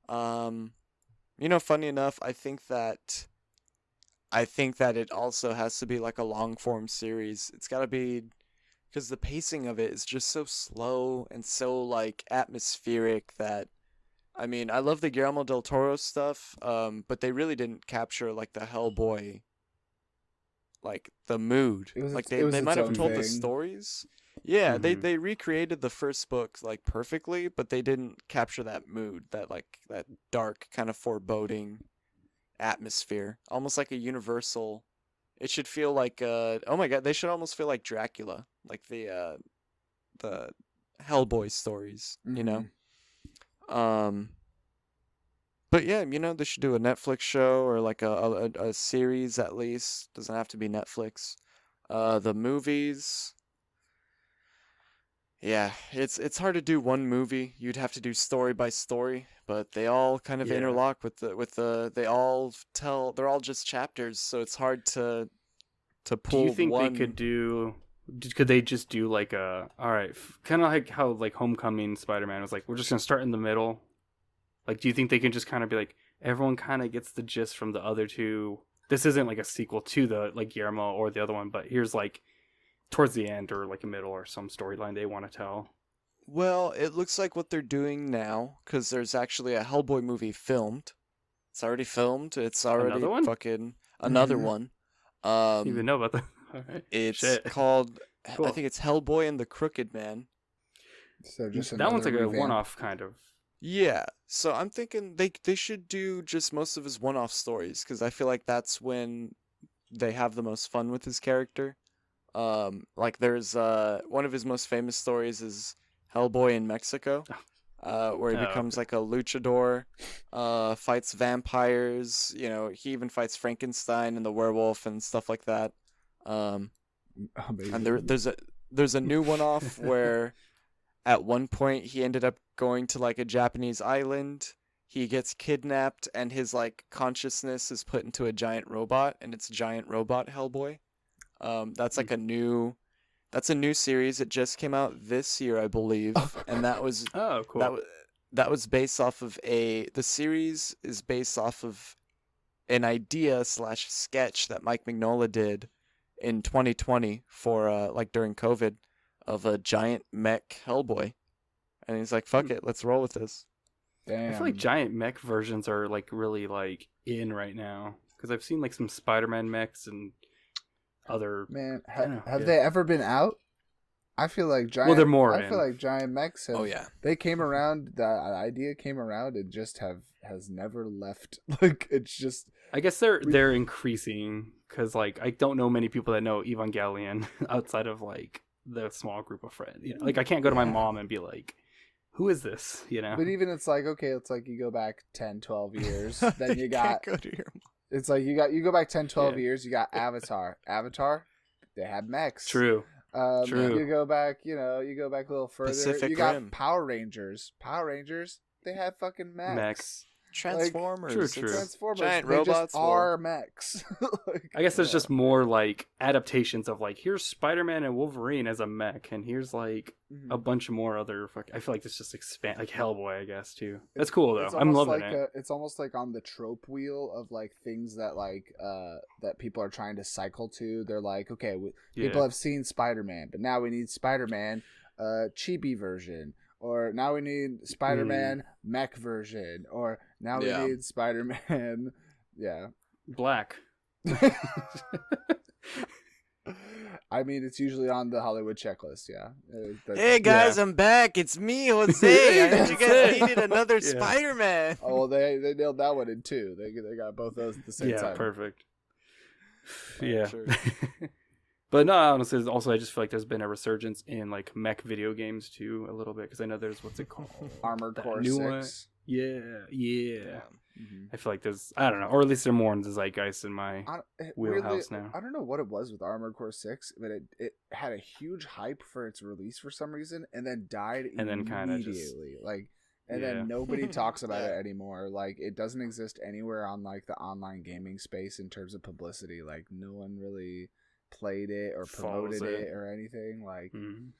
um, funny enough, I think that it also has to be like a long form series. It's got to be because the pacing of it is just so slow and so like atmospheric that I mean, I love the Guillermo del Toro stuff, but they really didn't capture like the Hellboy, like the mood. Like it was they its might have own told the thing. stories. Yeah, they Mm-hmm. they recreated the first book like perfectly, but they didn't capture that mood, that dark kind of foreboding atmosphere, almost like a universal. It should feel like oh my god, they should almost feel like Dracula, like the Hellboy stories. Mhm. Um, but yeah, they should do a Netflix show or like a series at least. Doesn't have to be Netflix. The movies. Yeah, it's hard to do one movie. You'd have to do story by story, but they all kind of Yeah. interlock with the they're all just chapters, so it's hard to Do you pull think they one. could do? Could they just do like a all right, kind of like how like Homecoming Spider-Man was like, we're just gonna start in the middle. Like, do you think they can just kind of be like, everyone kind of gets the gist from the other two? This isn't like a sequel to the like Guillermo or the other one, but here's like towards the end or like a middle or some storyline they want to tell. Well, it looks like what they're doing now, because there's actually a Hellboy movie filmed. It's already filmed. It's Another already one? fucking another Mhm. one. Didn't even Um, know about that. All right. it's Shit. called. I Cool. think it's Hellboy and the Crooked Man. So just That one's another like a revamp. one-off kind of. Yeah, so I'm thinking they should do just most of his one-off stories because I feel like that's when they have the most fun with his character. Like there's one of his most famous stories is Hellboy in Mexico, where he Oh, becomes okay. like a luchador, fights vampires. He even fights Frankenstein and the werewolf and stuff like that. Um, and Amazing. there's a new one-off where at one point he ended up going to like a Japanese island. He gets kidnapped and his like consciousness is put into a giant robot and it's giant robot Hellboy. That's like that's a new series. It just came out this year, I believe, and Oh, that cool. was that was based off of the series is based off of an idea slash sketch that Mike Mignola did in 2020 for like during COVID of a giant mech Hellboy, and he's like, Hmm. "Fuck it, let's roll with this." I feel like Damn. giant mech versions are like really like in right now because I've seen like some Spider-Man mechs and other. Man, I don't know. have Yeah. they ever been out? I feel like Well, they're giant. more I feel in. like giant mechs have. Oh yeah, They came around. The idea came around and just has never left. Like it's just. I guess they're increasing because like I don't know many people that know Evangelion outside of like the small group of friends. Like I can't go to my Yeah. mom and be like, "Who is this?" But even it's like okay, it's like you go back 10, 12 years. Then you can't got. go to your. It's like you go back 10, 12 Yeah. years. You got Avatar. Avatar, they had mechs. True. True. You go back, you go back a little further. Pacific you got Rim. Power Rangers. Power Rangers, they had fucking mechs. Mechs. Transformers. True, it's true. Transformers. Giant they robots. just are mechs. Like, I guess there's Yeah. just more like adaptations of like here's Spider-Man and Wolverine as a mech, and here's like a bunch more other. I feel like this just expand like Hellboy, I guess too. That's cool though. It's I'm almost loving like it. it's almost like on the trope wheel of like things that that people are trying to cycle to. They're like, okay, people Yeah. have seen Spider-Man, but now we need Spider-Man chibi version, or now we need Spider-Man mech version, or now Yeah. we need Spider-Man. Yeah. Black. I mean, it's usually on the Hollywood checklist. Yeah. Hey guys, Yeah. I'm back. It's me, Jose. I heard you guys That's it. needed another Yeah. Spider-Man. Oh, well, they nailed that one in two. They got both those at the same Yeah, time. perfect. Oh, Yeah. sure. But no, honestly, also I just feel like there's been a resurgence in like mech video games too, a little bit because I know there's what's it called? Armored That Core new 6. one. Yeah. Mhm. I feel like there's I don't know, or at least they're more in the zeitgeist in my wheelhouse now. I don't know what it was with Armored Core 6, but it had a huge hype for its release for some reason and then died And then kinda just- immediately. Like And Yeah. then nobody talks about Yeah. it anymore. Like, it doesn't exist anywhere on like the online gaming space in terms of publicity. Like, no one really played it or Follows promoted it. it or anything. Like, Mhm.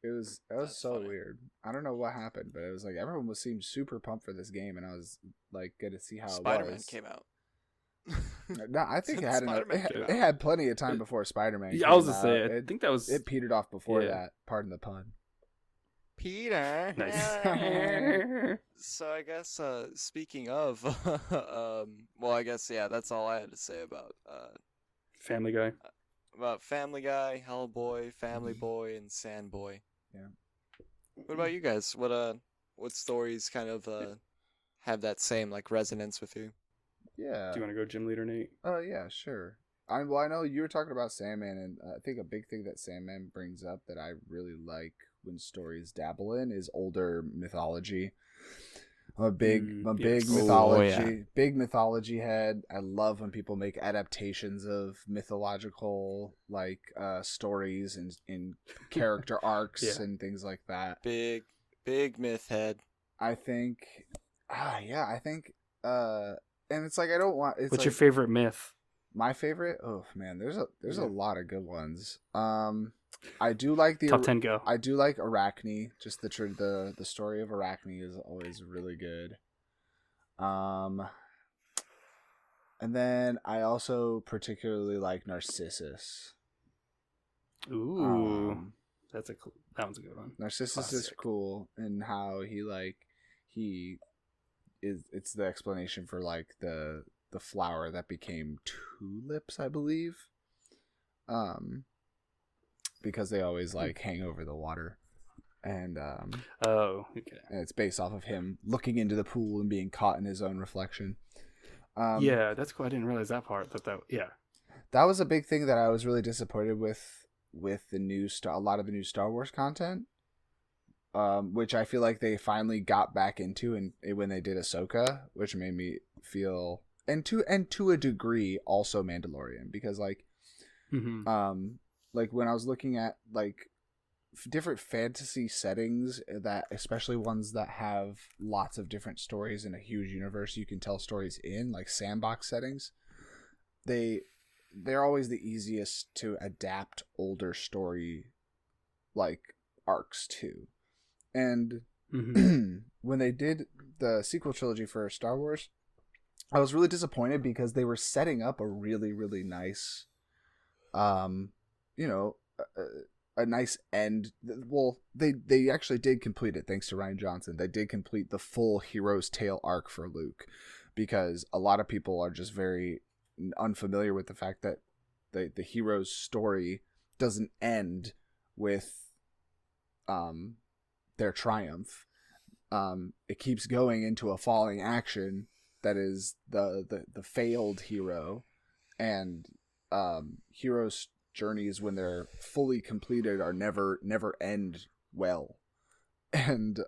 it was That's so funny. weird. I don't know what happened, but it was like everyone seemed super pumped for this game, and I was like good to see how Spider-Man it was. came out. No, I think it Since had Spider-Man came it out. had plenty of time before Spider-Man. Yeah, I was came gonna say. out. I think that was. It petered off before Yeah. that. Pardon the pun. Peter. Nice. So I guess speaking of, well, I guess yeah, that's all I had to say Family Guy. about Family Guy, Hellboy, Family Boy, and Sandboy. Yeah. What about you guys? What stories kind of have that same like resonance with you? Yeah. Do you want to go Gym Leader, Nate? Oh yeah, sure. I know you were talking about Sandman, and I think a big thing that Sandman brings up that I really like when stories dabble in is older mythology. I'm a big yes. big mythology head. I love when people make adaptations of mythological like stories and in character arcs Yeah. and things like that. Big myth head. I think, I think, and it's like I don't want. It's What's like, your favorite myth? my favorite? Oh man, there's a lot of good ones. I do like the Top 10 go. I do like Arachne. Just the story of Arachne is always really good. And then I also particularly like Narcissus. Ooh, that one's a good one. Narcissus is Classic. cool in how it's the explanation for like the flower that became tulips, I believe. Because they always like hang over the water. And Oh, okay. and it's based off of him looking into the pool and being caught in his own reflection. Yeah, that's cool. I didn't realize that part. Yeah. That was a big thing that I was really disappointed with the a lot of the new Star Wars content, which I feel like they finally got back into when they did Ahsoka, which made me feel and to a degree also Mandalorian, because like like when I was looking at like different fantasy settings, that especially ones that have lots of different stories in a huge universe you can tell stories in, like sandbox settings, they're always the easiest to adapt older story like arcs to. And when they did the sequel trilogy for Star Wars, I was really disappointed because they were setting up a really, really nice a nice end. Well, they actually did complete it thanks to Rian Johnson. They did complete the full hero's tale arc for Luke, because a lot of people are just very unfamiliar with the fact that the hero's story doesn't end with their triumph. It keeps going into a falling action that is the failed hero, and heroes' journeys when they're fully completed are never end well. And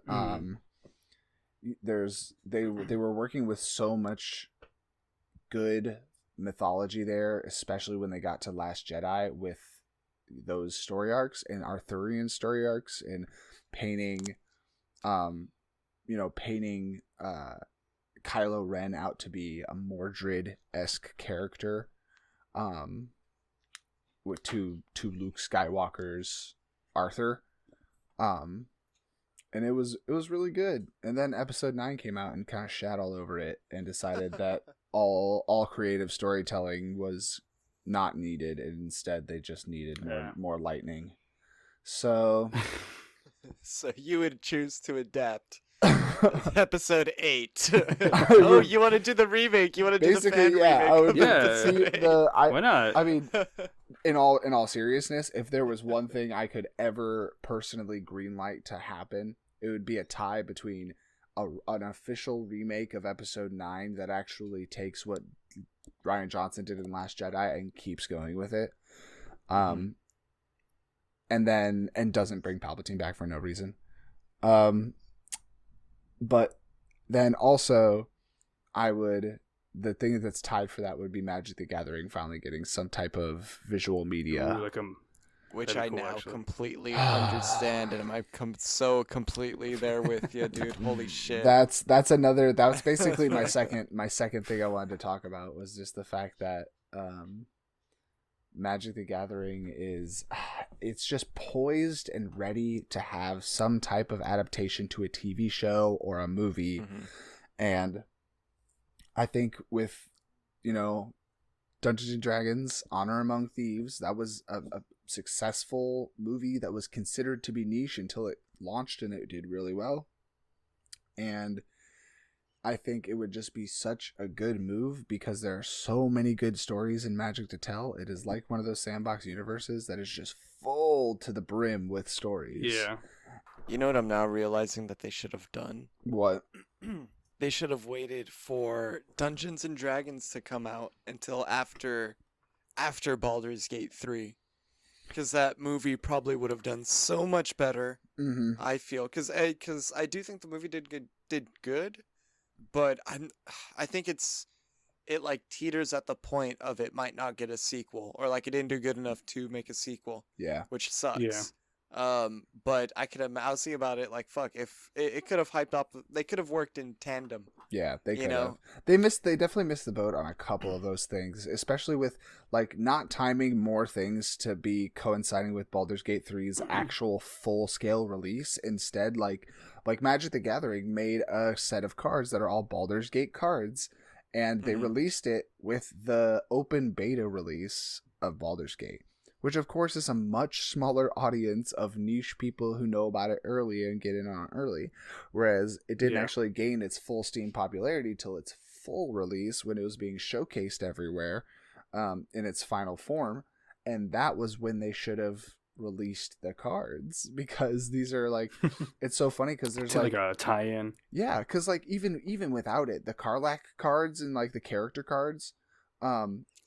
they were working with so much good mythology there, especially when they got to Last Jedi with those story arcs and Arthurian story arcs, and painting Kylo Ren out to be a Mordred-esque character, with to Luke Skywalker's Arthur, and it was really good. And then Episode 9 came out and kind of shat all over it and decided that all creative storytelling was not needed, and instead they just needed more lightning. So So you would choose to adapt Episode 8. Oh, you want to do the remake? You want to do the fan remake? I would Yeah. Why not? I mean, in all seriousness, if there was one thing I could ever personally greenlight to happen, it would be a tie between an official remake of Episode 9 that actually takes what Rian Johnson did in Last Jedi and keeps going with it, and doesn't bring Palpatine back for no reason. But then also, the thing that's tied for that would be Magic the Gathering finally getting some type of visual media. Ooh, like which That'd I be cool, now actually. completely understand, and I'm so completely there with you, dude. Holy shit. That's basically my second thing I wanted to talk about, was just the fact that Magic the Gathering is it's just poised and ready to have some type of adaptation to a TV show or a movie. Mhm. And I think with, Dungeons and Dragons Honor Among Thieves, that was a successful movie that was considered to be niche until it launched, and it did really well. And I think it would just be such a good move because there are so many good stories in Magic to tell. It is like one of those sandbox universes that is just full to the brim with stories. Yeah. You know what I'm now realizing that they should have done? What? They should have waited for Dungeons and Dragons to come out until after Baldur's Gate 3. Because that movie probably would have done so much better, Mm-hmm. I feel. Because I do think the movie did good, but I think it like teeters at the point of it might not get a sequel, or like it didn't do good enough to make a sequel, Yeah. which sucks. Yeah. But I was thinking about it, like, fuck, if it could have hyped up, they could have worked in tandem. Yeah, they You could have. know? They definitely missed the boat on a couple of those things, especially with like not timing more things to be coinciding with Baldur's Gate 3's actual full-scale release. Instead, like Magic the Gathering made a set of cards that are all Baldur's Gate cards, and they Mhm. released it with the open beta release of Baldur's Gate, which of course is a much smaller audience of niche people who know about it early and get in on it early, whereas it didn't Yeah. actually gain its full Steam popularity till its full release when it was being showcased everywhere in its final form. And that was when they should have released the cards, because these are like it's so funny because there's To like a tie-in. yeah, because like even without it, the Karlach cards and like the character cards,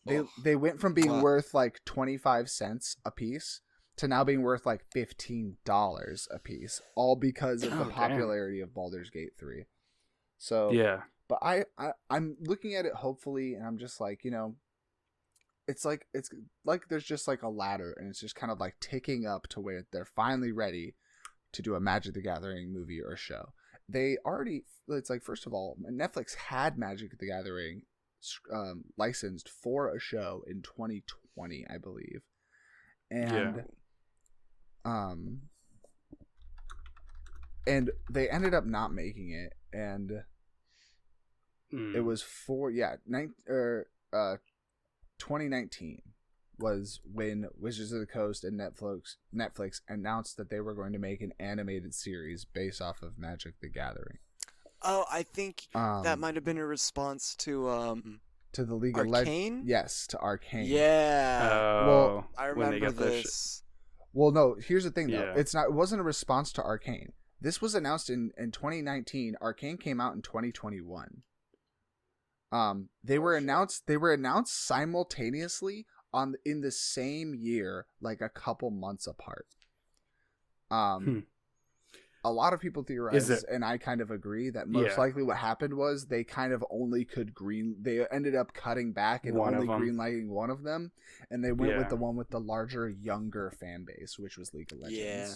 they went from being Mwah. worth like 25 cents a piece to now being worth like $15 a piece, all because of the Oh, damn. popularity of Baldur's Gate 3. So Yeah. but I'm looking at it hopefully, and I'm just like, it's like there's just like a ladder, and it's just kind of like ticking up to where they're finally ready to do a Magic the Gathering movie or show. It's like, first of all, Netflix had Magic the Gathering licensed for a show in 2020, I believe, and and they ended up not making it, and it was 2019 was when Wizards of the Coast and Netflix announced that they were going to make an animated series based off of Magic the Gathering. Oh, I think that might have been a response to the League of Arcane? Yes, to Arcane. Yeah. Well, I when they remember got their this. Well, no, here's the thing though. Yeah. It wasn't a response to Arcane. This was announced in 2019. Arcane came out in 2021. They were announced simultaneously in the same year, like a couple months apart. A lot of people theorize, and I kind of agree, that most likely what happened was they kind of only could they ended up cutting back and only greenlighting one of them, and they went with the one with the larger, younger fan base, which was League of Legends. Yeah.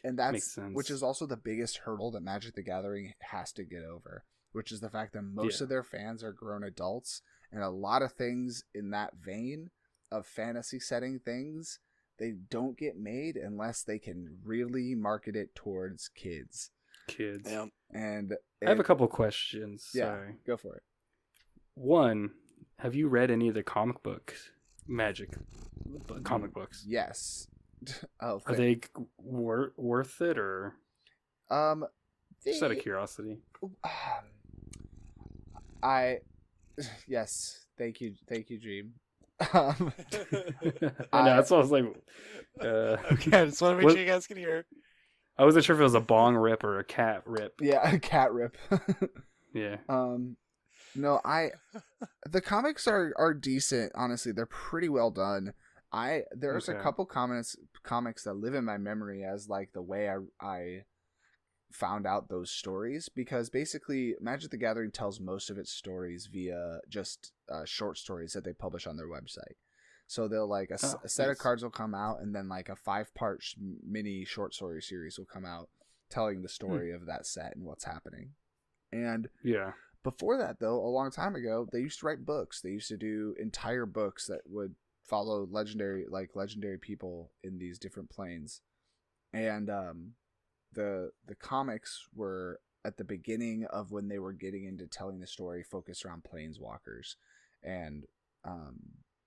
And Makes sense. which is also the biggest hurdle that Magic the Gathering has to get over, which is the fact that most of their fans are grown adults, and a lot of things in that vein of fantasy setting things, they don't get made unless they can really market it towards kids. Yeah. And I have a couple questions. Yeah, Sorry. go for it. One, have you read any of the comic books? Magic comic books? Yes. Oh, Are they worth it, or just out of they, curiosity? yes, thank you, Dream. I know, that's what I was like. Okay, I just want to make sure you guys can hear. I wasn't sure if it was a bong rip or a cat rip. Yeah, a cat rip. Yeah. No, the comics are decent. Honestly, they're pretty well done. There's a couple comics that live in my memory as like the way I found out those stories, because basically Magic the Gathering tells most of its stories via just short stories that they publish on their website. So they'll like a set of Nice. cards will come out, and then like a 5-part mini short story series will come out telling the story of that set and what's happening. And Yeah. before that, though, a long time ago, they used to write books. They used to do entire books that would follow legendary people in these different planes. And the comics were at the beginning of when they were getting into telling the story focused around planeswalkers, and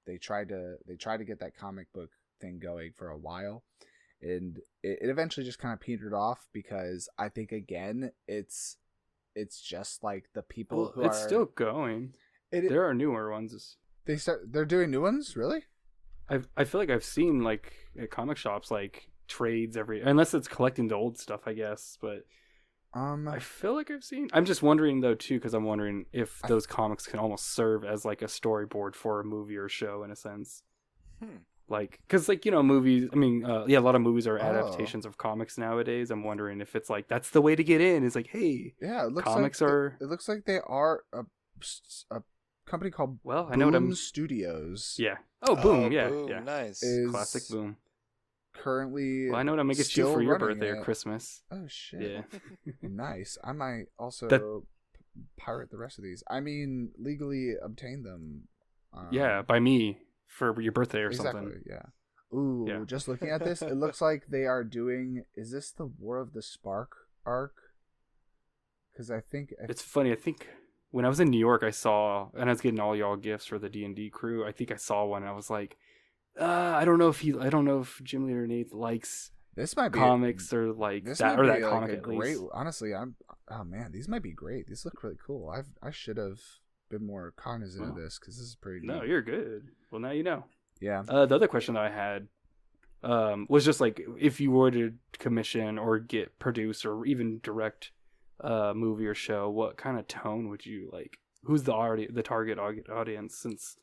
they tried to get that comic book thing going for a while, and it eventually just kind of petered off because I think again it's just like the people who it's are still going. There are newer ones. They're doing new ones, really? I feel like I've seen like at comic shops like trades unless it's collecting the old stuff, I guess, but I feel like I've seen. I'm just wondering though too, because I'm wondering if those comics can almost serve as like a storyboard for a movie or show in a sense. Like, because like movies. I mean, a lot of movies are adaptations of comics nowadays. I'm wondering if it's like that's the way to get in. Is like, hey, yeah, it looks comics like are. It looks like they are a company called I know what Boom Studios. Yeah. Oh, Boom. Oh, Yeah. Boom, Yeah. nice. Classic Boom. Currently, Well, I know what I'm gonna get you for your birthday or Christmas. Oh shit! Yeah. Nice. I might also pirate the rest of these. I mean, legally obtain them. Yeah, by me for your birthday or exactly, something. Yeah. Ooh, Yeah. just looking at this, it looks like they are doing. Is this the War of the Spark arc? Because I think It's funny. I think when I was in New York, I saw, and I was getting all y'all gifts for the D&D crew. I think I saw one. And I was like, I don't know if Gymleadernate likes this might be comics or like this that might or be that like comic a at great. least. Honestly, oh man, these might be great. These look really cool. I should have been more cognizant of this because this is pretty. No, neat. you're good. Well, now you know. Yeah. The other question that I had was just like if you were to commission or get produce or even direct a movie or show, what kind of tone would you like? Who's the target audience? Since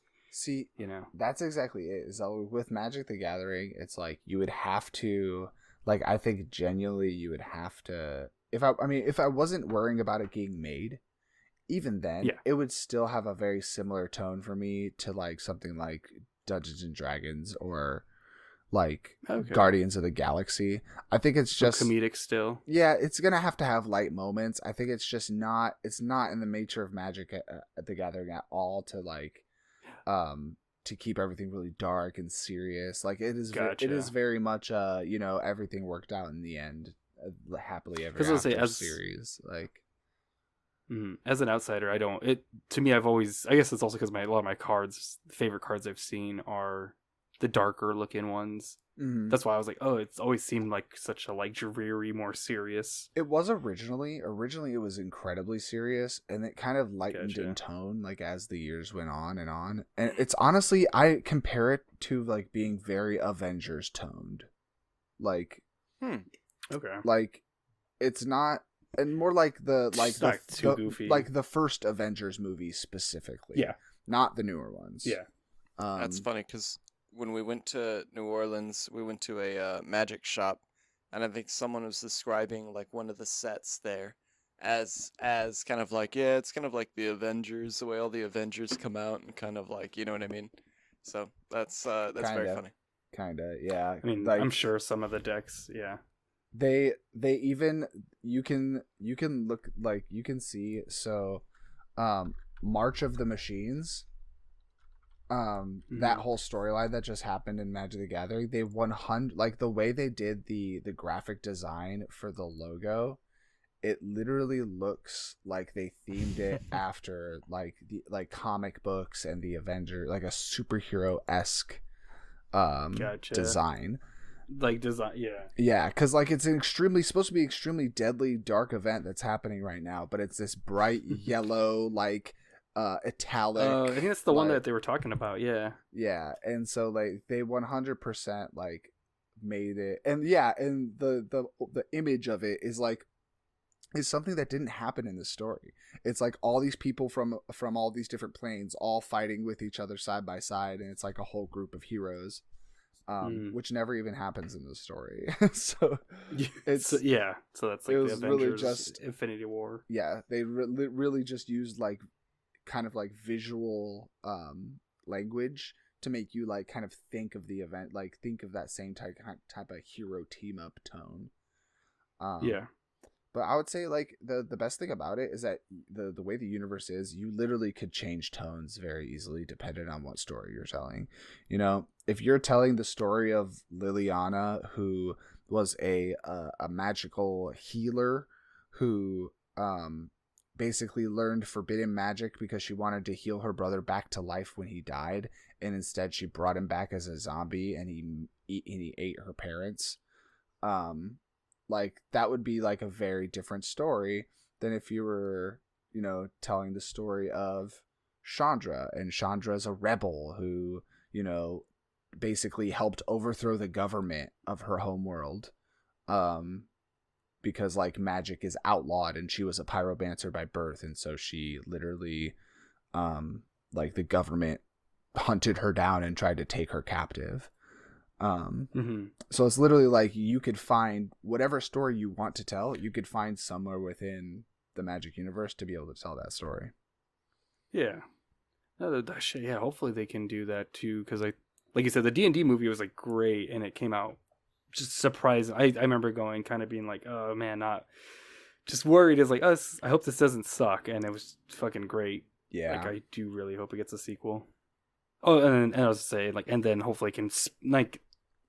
that's exactly it. So with Magic the Gathering, it's like you would have to, like, I think genuinely you would have to. If I wasn't worrying about it getting made, even then, it would still have a very similar tone for me to like something like Dungeons and Dragons or like Guardians of the Galaxy. I think it's just comedic still. Yeah, it's gonna have to have light moments. I think it's just not. It's not in the nature of Magic at the Gathering at all to like, to keep everything really dark and serious. Like it is. Gotcha. It is very much everything worked out in the end, happily ever after series. Like. As an outsider, I don't. To me, I've always. I guess it's also because a lot of my favorite cards I've seen are the darker looking ones. Mm-hmm. That's why I was like, oh, it's always seemed like such a like dreary, more serious. It was originally it was incredibly serious, and it kind of lightened in tone like as the years went on. And it's honestly, I compare it to like being very Avengers toned, like, okay, like it's not. And more like too goofy, like the first Avengers movie specifically. Yeah, not the newer ones. Yeah, that's funny because when we went to New Orleans, we went to a magic shop, and I think someone was describing like one of the sets there as kind of like it's kind of like the Avengers, the way all the Avengers come out and kind of like what I mean. So that's very funny. Kinda, yeah. I mean, like, I'm sure some of the decks, yeah. They even you can look like you can see March of the Machines, that whole storyline that just happened in Magic the Gathering, they 100 like the way they did the graphic design for the logo, it literally looks like they themed it after like the comic books and the Avenger, like a superhero-esque design. Like design, yeah, because like it's supposed to be extremely deadly dark event that's happening right now, but it's this bright yellow like italic. I think that's the one that they were talking about. Yeah, and so like they 100% like made it, and the image of it is something that didn't happen in the story. It's like all these people from all these different planes all fighting with each other side by side, and it's like a whole group of heroes. Which never even happens in the story. So it's so that's like the Avengers really just Infinity War. Yeah, they really just used like kind of like visual language to make you like kind of think of the event, like think of that same type of hero team up tone. Yeah. But I would say like the best thing about it is that the way the universe is, you literally could change tones very easily depending on what story you're telling. You know, if you're telling the story of Liliana, who was a magical healer who basically learned forbidden magic because she wanted to heal her brother back to life when he died, and instead she brought him back as a zombie, and he ate her parents. Like that would be like a very different story than if you were, you know, telling the story of Chandra, and Chandra's a rebel who, you know, basically helped overthrow the government of her homeworld. Because like magic is outlawed, and she was a pyromancer by birth, and so she literally like the government hunted her down and tried to take her captive. So it's literally like you could find whatever story you want to tell, you could find somewhere within the Magic universe to be able to tell that story. Yeah. No, that shit, yeah, hopefully they can do that too, because like you said, the D&D movie was like great, and it came out just surprising. I remember going, kind of being like, oh man, not just worried as like us. I hope this doesn't suck, and it was fucking great. Yeah, like I do really hope it gets a sequel. Oh, and I was saying like, and then hopefully it can like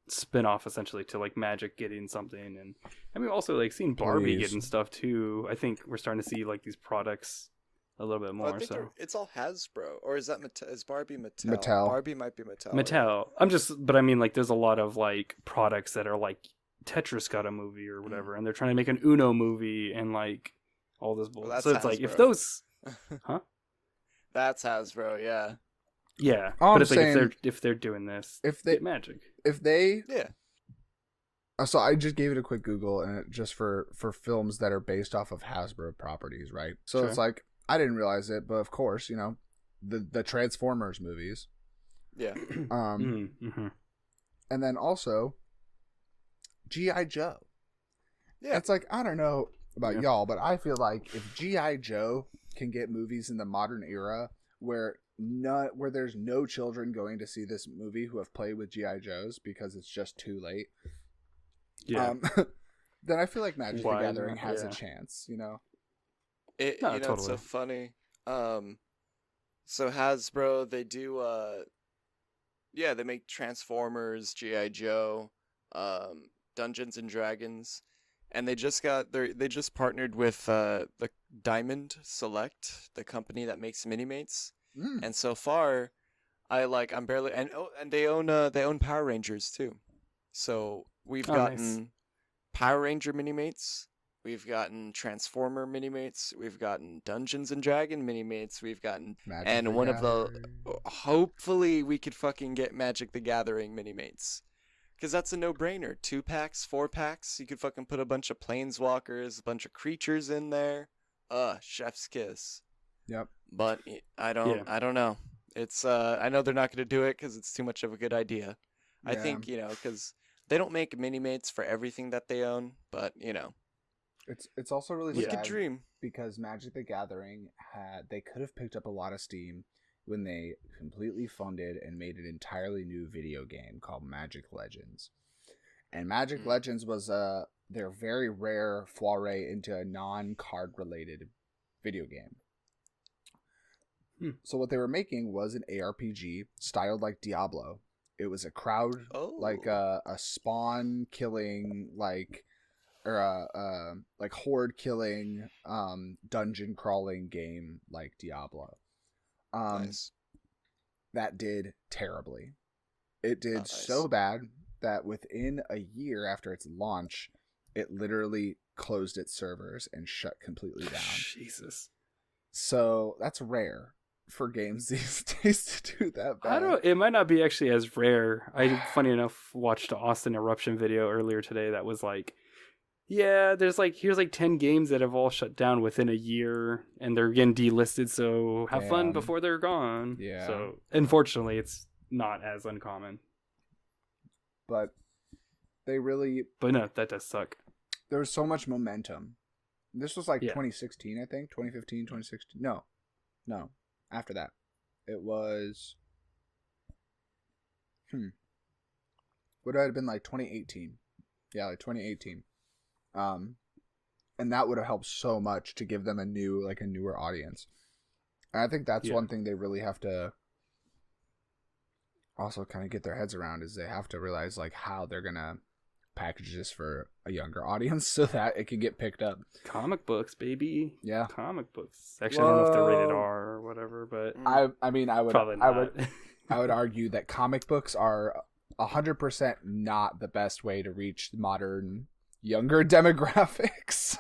spin off essentially to like Magic getting something, and I mean also like seeing Barbie getting stuff too. I think we're starting to see like these products a little bit more. I think so it's all Hasbro, or is that is Barbie Mattel? Mattel. Barbie might be Mattel. Mattel. But I mean like there's a lot of like products that are like Tetris got a movie or whatever, and they're trying to make an Uno movie and like all this bullshit. Well, so it's Hasbro. like if those, huh? That's Hasbro, yeah. Yeah, All but I'm it's like saying, if they're doing this, if they get Magic. if they Yeah. So I just gave it a quick Google, and just for films that are based off of Hasbro properties, right? So Sure. It's like I didn't realize it, but of course, you know, the Transformers movies, Yeah. Mm-hmm. and then also G.I. Joe. Yeah. It's like I don't know about Yeah. y'all, but I feel like if G.I. Joe can get movies in the modern era where there's no children going to see this movie who have played with G.I. Joes because it's just too late. Yeah. Then I feel like Magic the Why Gathering not? has Yeah. a chance, you know? You know, it's so totally. funny. So Hasbro, they do, yeah, they make Transformers, G.I. Joe, Dungeons and Dragons, and they just partnered with the Diamond Select, the company that makes Minimates, and so far, I'm barely, and they own Power Rangers too, so we've gotten Nice. Power Ranger Minimates. We've gotten Transformer Minimates. We've gotten Dungeons and Dragon Minimates. We've gotten Magic and the one of the Gathering. hopefully we could fucking get Magic the Gathering Minimates, because that's a no-brainer. 2-packs, 4-packs. You could fucking put a bunch of planeswalkers, a bunch of creatures in there. Chef's kiss. Yep. But I don't know. It's I know they're not going to do it because it's too much of a good idea. I Yeah. think, you know, because they don't make Minimates for everything that they own, but you know. It's also really We sad could dream. because Magic the Gathering they could have picked up a lot of steam when they completely funded and made an entirely new video game called Magic Legends. And Magic Legends was their very rare foray into a non-card related video game. So what they were making was an ARPG styled like Diablo. It was a crowd, like a spawn killing, like horde killing, dungeon crawling game like Diablo. Nice. That did terribly. It did so bad that within a year after its launch, it literally closed its servers and shut completely down. Jesus. So that's rare for games these days to do that bad. It might not be actually as rare. I, funny enough, watched an Austin Eruption video earlier today that was like, yeah, here's like 10 games that have all shut down within a year, and they're getting delisted, so have fun before they're gone. Yeah. So, unfortunately, it's not as uncommon. But they really... But no, that does suck. There was so much momentum. This was like Yeah. 2016, I think. 2015, 2016. No. After that. It was... Would it have been like 2018? Yeah, like 2018. And that would have helped so much to give them a newer audience. And I think that's one thing they really have to also kind of get their heads around, is they have to realize like how they're gonna package this for a younger audience so that it can get picked up. Comic books, baby. Yeah, comic books. Actually, I don't know if they're rated R or whatever, but I would argue that comic books are 100% not the best way to reach modern younger demographics.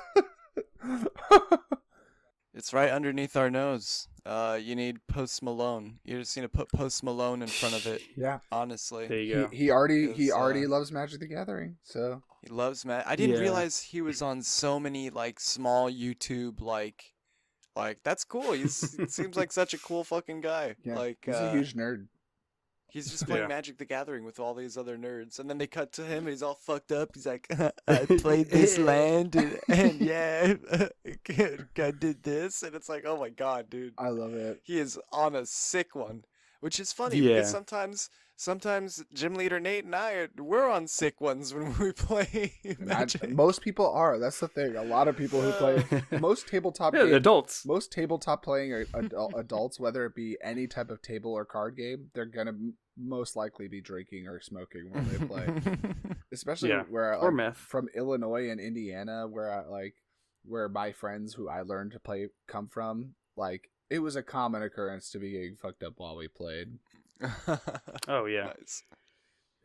It's right underneath our nose. You need Post Malone. You just need to put Post Malone in front of it. Yeah, honestly. There you go. He already loves Magic the Gathering, so he loves I didn't realize he was on so many like small YouTube like that's cool. He seems like such a cool fucking guy. Yeah, like he's a huge nerd. He's just playing Magic the Gathering with all these other nerds, and then they cut to him, and he's all fucked up. He's like, "I played this land, and yeah, I did this," and it's like, "Oh my god, dude!" I love it. He is on a sick one, which is funny because sometimes Gymleadernate and we're on sick ones when we play Magic. Most people are. That's the thing. A lot of people who play most tabletop adults. Most tabletop playing adults, whether it be any type of table or card game, they're gonna most likely be drinking or smoking when they play. Especially where or meth. From Illinois and Indiana, where my friends who I learned to play come from, like it was a common occurrence to be getting fucked up while we played. Oh yeah, nice.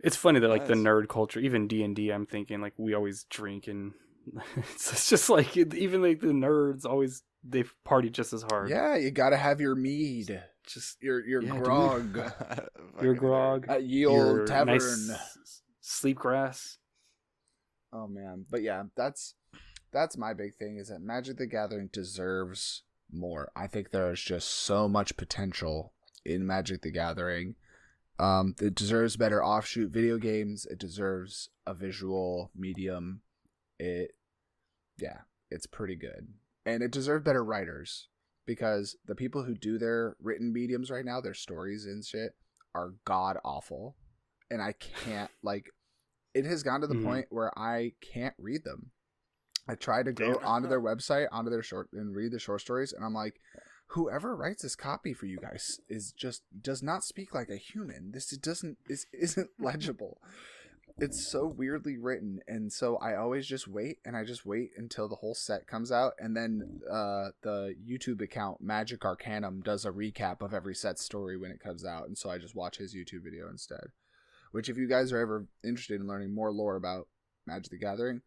It's funny that like the nerd culture, even D&D, I'm thinking like we always drink, and it's just like even like the nerds always they party just as hard. Yeah, you gotta have your mead, just your grog, your grog at Ye Olde Tavern, nice sleep grass. Oh man, but yeah, that's my big thing, is that Magic the Gathering deserves more. I think there is just so much potential in Magic the Gathering. It deserves better offshoot video games. It deserves a visual medium. It's pretty good. And it deserves better writers, because the people who do their written mediums right now, their stories and shit, are god awful. And I can't, it has gone to the point where I can't read them. I try to go onto their website, onto their and read the short stories, and I'm like, whoever writes this copy for you guys does not speak like a human. This isn't legible. It's so weirdly written, and so I always just wait, and I just wait until the whole set comes out, and then the YouTube account Magic Arcanum does a recap of every set story when it comes out, and so I just watch his YouTube video instead. Which, if you guys are ever interested in learning more lore about Magic the Gathering,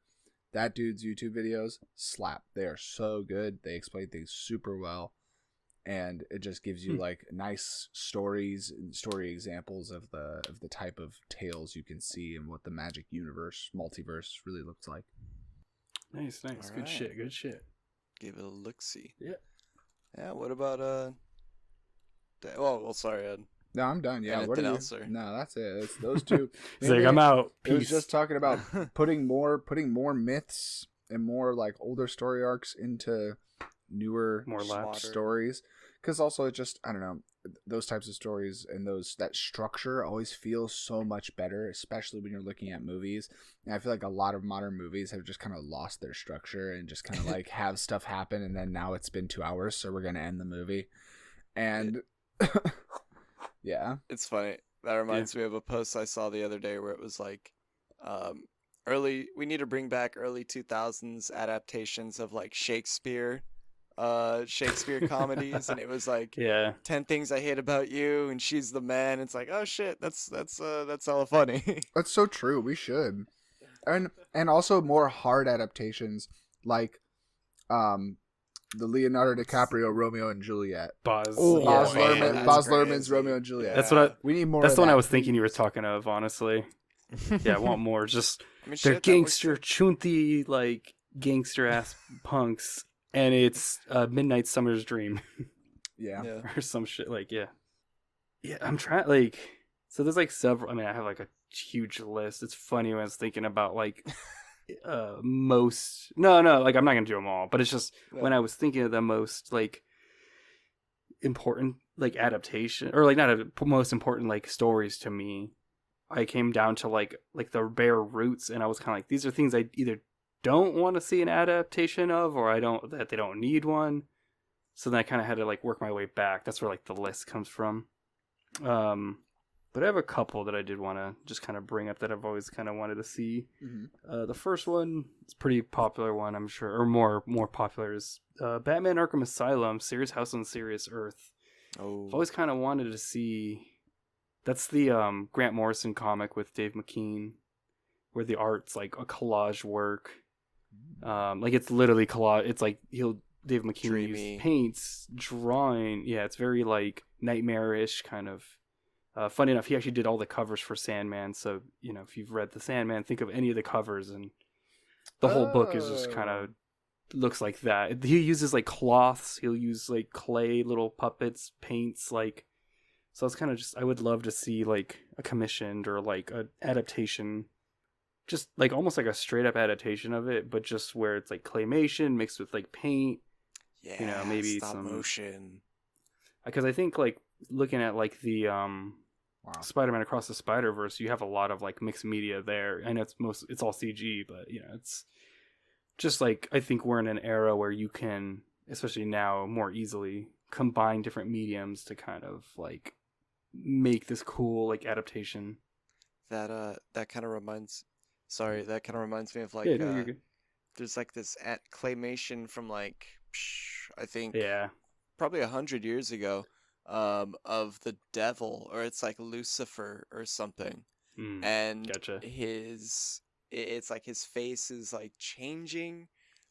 that dude's YouTube videos slap. They are so good. They explain things super well. And it just gives you like nice story examples of the type of tales you can see and what the Magic universe, multiverse really looks like. Nice. All Good shit. Give it a look-see. Yeah. What about sorry, Ed. No, I'm done. Yeah. Anything What are you? else, or? No, that's it. It's those two. He's like, I'm out. It was Peace. just talking about putting more myths and more like older story arcs into newer, more stories. Because also, it just, I don't know, those types of stories and that structure always feels so much better, especially when you're looking at movies. And I feel like a lot of modern movies have just kind of lost their structure and just kind of like have stuff happen, and then now it's been 2 hours, so we're going to end the movie. And yeah. It's funny. That reminds me of a post I saw the other day where it was like, we need to bring back early 2000s adaptations of like Shakespeare comedies, and it was like 10 Things I Hate About You and She's the Man. It's like, oh shit, that's hella funny. That's so true. We should. And also more hard adaptations like the Leonardo DiCaprio Romeo and Juliet. Baz Luhrmann's Romeo and Juliet. Yeah. We need more. That's the one I was thinking you were talking of, honestly. Yeah, I want more. Just they're gangster, chunty, like gangster ass punks. And it's Midnight Summer's Dream. Yeah. Or some shit. Like, yeah. Yeah, I'm trying, like... So there's, like, several... I mean, I have, like, a huge list. It's funny when I was thinking about, like, most... No, like, I'm not going to do them all. But it's just, when I was thinking of the most, like, important, like, adaptation... Or, like, not most important, like, stories to me. I came down to like the bare roots, and I was kind of like, these are things I either don't want to see an adaptation of, or that they don't need one. So then I kind of had to like work my way back. That's where like the list comes from. But I have a couple that I did want to just kind of bring up that I've always kind of wanted to see. The first one is a pretty popular one, I'm sure, or more popular, is Batman Arkham Asylum, Serious House on Serious Earth. Oh, I've always kind of wanted to see. That's the Grant Morrison comic with Dave McKean, where the art's like a collage work. Like it's literally collage. It's like Dave McKean dreamy. used paints, drawing. Yeah, it's very like nightmarish kind of. Funny enough, he actually did all the covers for Sandman. So if you've read the Sandman, think of any of the covers, and the whole book is just kind of looks like that. He uses like cloths. He'll use like clay little puppets, paints, like. So it's kind of just, I would love to see like a commissioned or like an adaptation, just like almost like a straight up adaptation of it, but just where it's like claymation mixed with like paint. Yeah, maybe stop some motion. Because I think like looking at like the Spider-Man Across the Spider-Verse, you have a lot of like mixed media there. I know it's all CG, but it's just like, I think we're in an era where you can, especially now, more easily combine different mediums to kind of like make this cool like adaptation. That kind of reminds me of like Yeah, no, you're good. there's like this claymation from like I think Yeah. probably 100 years ago, of the devil, or it's like Lucifer or something, and Gotcha. it's like his face is like changing,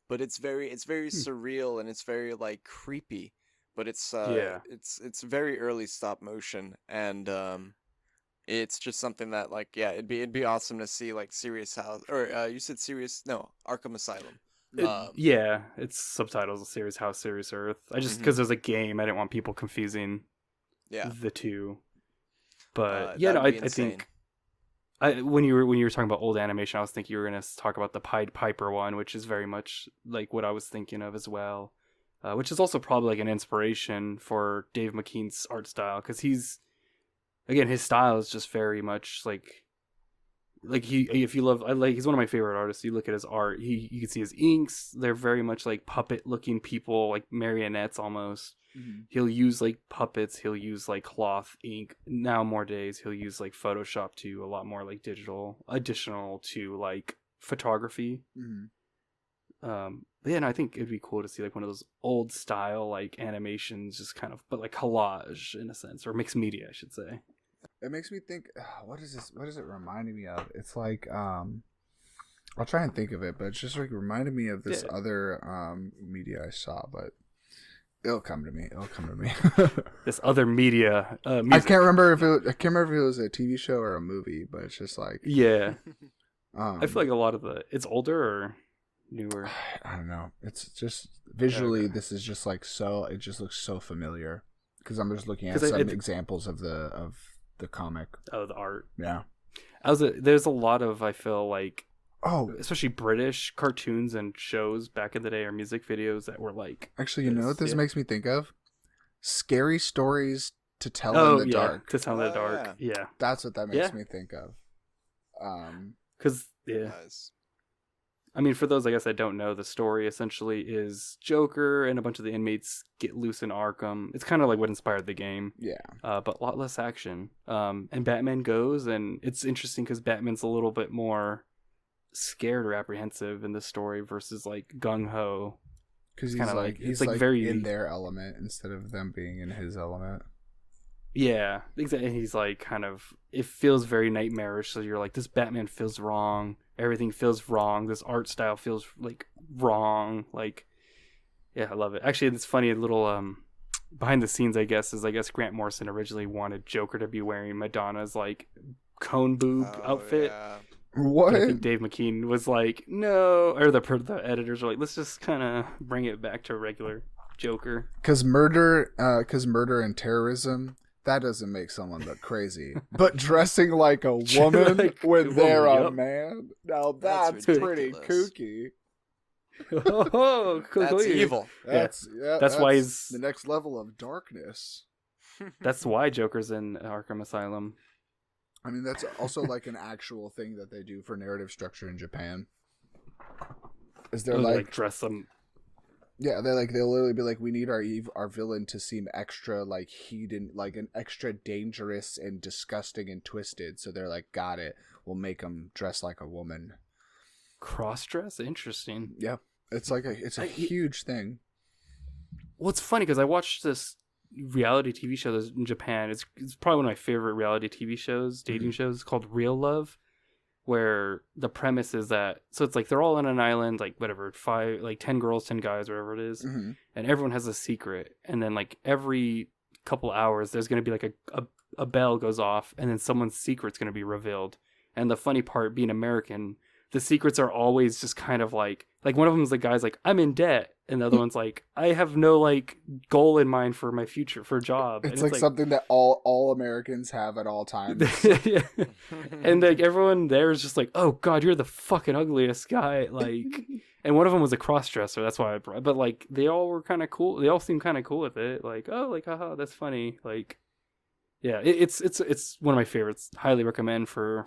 but it's very surreal, and it's very like creepy, but it's it's very early stop motion, and it's just something that like, yeah, it'd be awesome to see like Serious House, or you said Arkham Asylum. Yeah, it's subtitles of Serious House, Serious Earth. I just because there's a game, I didn't want people confusing the two. But no, I think when you were talking about old animation, I was thinking you were gonna talk about the Pied Piper one, which is very much like what I was thinking of as well. Which is also probably like an inspiration for Dave McKean's art style, because his style is just very much like he's one of my favorite artists. You look at his art, you can see his inks. They're very much like puppet looking people, like marionettes almost. He'll use like puppets. He'll use like cloth ink. Now more days he'll use like Photoshop too, a lot more like digital, additional to like photography. But yeah, no, I think it'd be cool to see like one of those old style like animations, just kind of, but like collage in a sense, or mixed media, I should say. It makes me think, what is it reminding me of? It's like, I'll try and think of it, but it's just like reminded me of this other media I saw, but it'll come to me. This other media. I can't remember if it was a TV show or a movie, but it's just like, yeah. I feel like a lot of it's older or newer. I don't know. It's just visually, This is just like it just looks so familiar, because I'm just looking at some examples of the comic. Oh, the art. Yeah. There's a lot of, I feel like, especially British cartoons and shows back in the day, or music videos that were like. Actually, you know what this makes me think of? Scary stories to tell in the dark. To tell in the dark. Yeah. That's what that makes me think of. Because I mean, for those, I guess, that don't know, the story essentially is Joker and a bunch of the inmates get loose in Arkham. It's kind of like what inspired the game. Yeah. But a lot less action. And Batman goes, and it's interesting because Batman's a little bit more scared or apprehensive in this story versus like gung-ho. Because he's like very in their element instead of them being in his element. Yeah, exactly. And he's like it feels very nightmarish. So you're like, this Batman feels wrong. Everything feels wrong. This art style feels like wrong. Like, yeah, I love it. Actually, it's funny, a little behind the scenes, I guess Grant Morrison originally wanted Joker to be wearing Madonna's like cone boob outfit. Yeah. What? But I think Dave McKean was like, no, or the editors were like, let's just kind of bring it back to regular Joker. Because murder and terrorism, that doesn't make someone look crazy. But dressing like a woman when they're a man, now that's pretty kooky. Oh, that's evil. That's why he's the next level of darkness. That's why Joker's in Arkham Asylum. I mean, that's also like an actual thing that they do for narrative structure in Japan. Is they're They, like dress them. yeah, they'll literally be like, we need our villain to seem extra like hidden, like an extra dangerous and disgusting and twisted. So they're like, got it. We'll make them dress like a woman. Cross dress, interesting. Yeah, it's like a huge thing. Well, it's funny because I watched this reality TV show that's in Japan. It's probably one of my favorite reality TV shows, dating shows, called Real Love, where the premise is that, so it's like they're all on an island, like whatever, 10 girls, 10 guys, whatever it is, and everyone has a secret, and then like every couple hours there's going to be like a bell goes off, and then someone's secret's going to be revealed. And the funny part, being American, the secrets are always just kind of like one of them is the guy's like, I'm in debt, and the other one's like, I have no like goal in mind for my future, for a job. It's and like something that all Americans have at all times. Yeah. And like everyone there is just like, oh god, you're the fucking ugliest guy, like. And one of them was a cross-dresser, that's why I brought, but like they all were kind of cool, they all seemed kind of cool with it, like, oh, like, haha, that's funny, like. Yeah, it's one of my favorites. Highly recommend for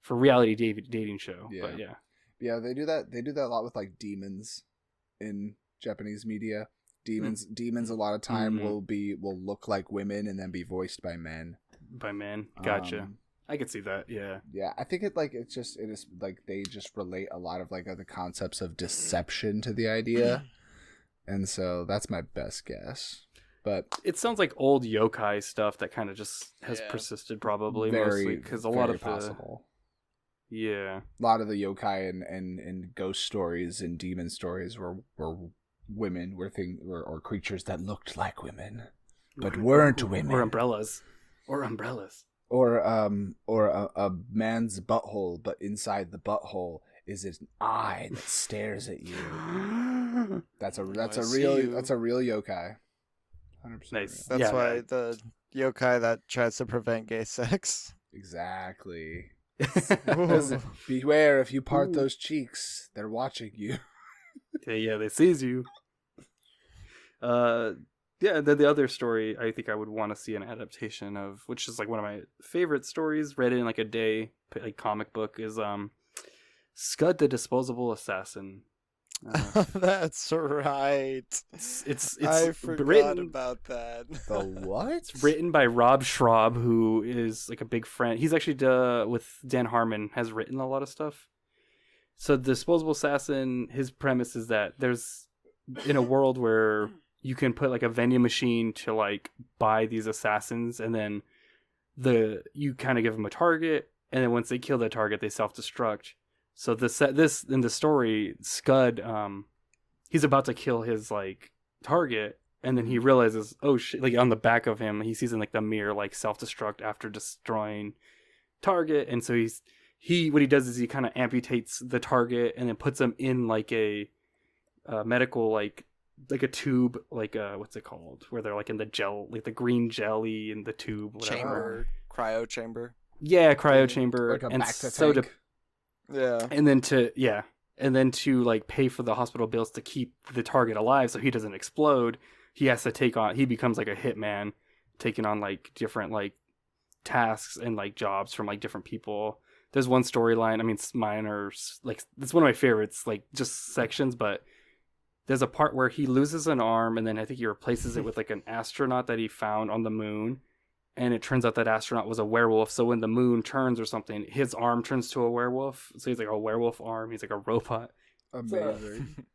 reality dating show. Yeah. But yeah. Yeah, they do that a lot with like demons in Japanese media. Demons a lot of time will look like women and then be voiced by men. By men. Gotcha. I could see that, yeah. Yeah, I think it is like they just relate a lot of like the concepts of deception to the idea. And so that's my best guess. But it sounds like old yokai stuff that kind of just has persisted, probably, mostly because a lot of possible. Yeah, a lot of the yokai and ghost stories and demon stories were women, or creatures that looked like women, but weren't women, or umbrellas, or a man's butthole, but inside the butthole is an eye that stares at you. That's a real yokai. 100% nice. That's why the yokai that tries to prevent gay sex. Exactly. Beware, if you part those cheeks, they're watching you. Yeah, they sees you. Yeah, the other story I think I would want to see an adaptation of, which is like one of my favorite stories, read in like a day, like comic book, is Scud the Disposable Assassin. That's right. It's I forgot written about that. The what? It's written by Rob Schraub, who is like a big friend. He's actually with Dan Harmon, has written a lot of stuff. So the Disposable Assassin, his premise is that there's in a world where you can put like a vending machine to like buy these assassins, and then you kind of give them a target, and then once they kill that target, they self-destruct. So this in the story, Scud, he's about to kill his like target, and then he realizes, oh shit! Like on the back of him, he sees in like the mirror like self-destruct after destroying target, and so what he does is he kind of amputates the target and then puts him in like a medical like a tube, like what's it called, where they're like in the gel, like the green jelly in the tube, whatever. Chamber, cryo chamber. Yeah, cryo chamber, like a and Bacta so tank. and then to like pay for the hospital bills to keep the target alive so he doesn't explode, he becomes like a hitman, taking on like different like tasks and like jobs from like different people. There's one storyline, I mean, it's minor, like it's one of my favorites, like just sections, but there's a part where he loses an arm, and then I think he replaces it with like an astronaut that he found on the moon. And it turns out that astronaut was a werewolf. So when the moon turns or something, his arm turns to a werewolf. So he's like a werewolf arm. He's like a robot. Amazing.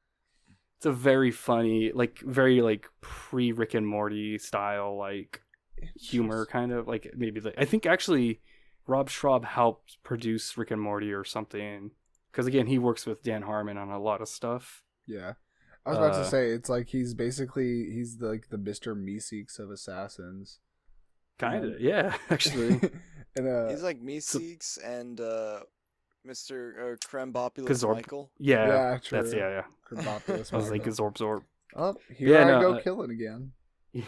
It's a very funny, like very like pre Rick and Morty style, like humor kind of like maybe I think actually Rob Schraub helped produce Rick and Morty or something. Because again, he works with Dan Harmon on a lot of stuff. Yeah. I was about to say, it's like he's the Mr. Meeseeks of assassins. Kind of, yeah, actually. And, he's like Meeseeks and Mr. Krembopulous Michael. Yeah, true. That's yeah. Krembopulous I was like Zorb. Oh, here I go killing again.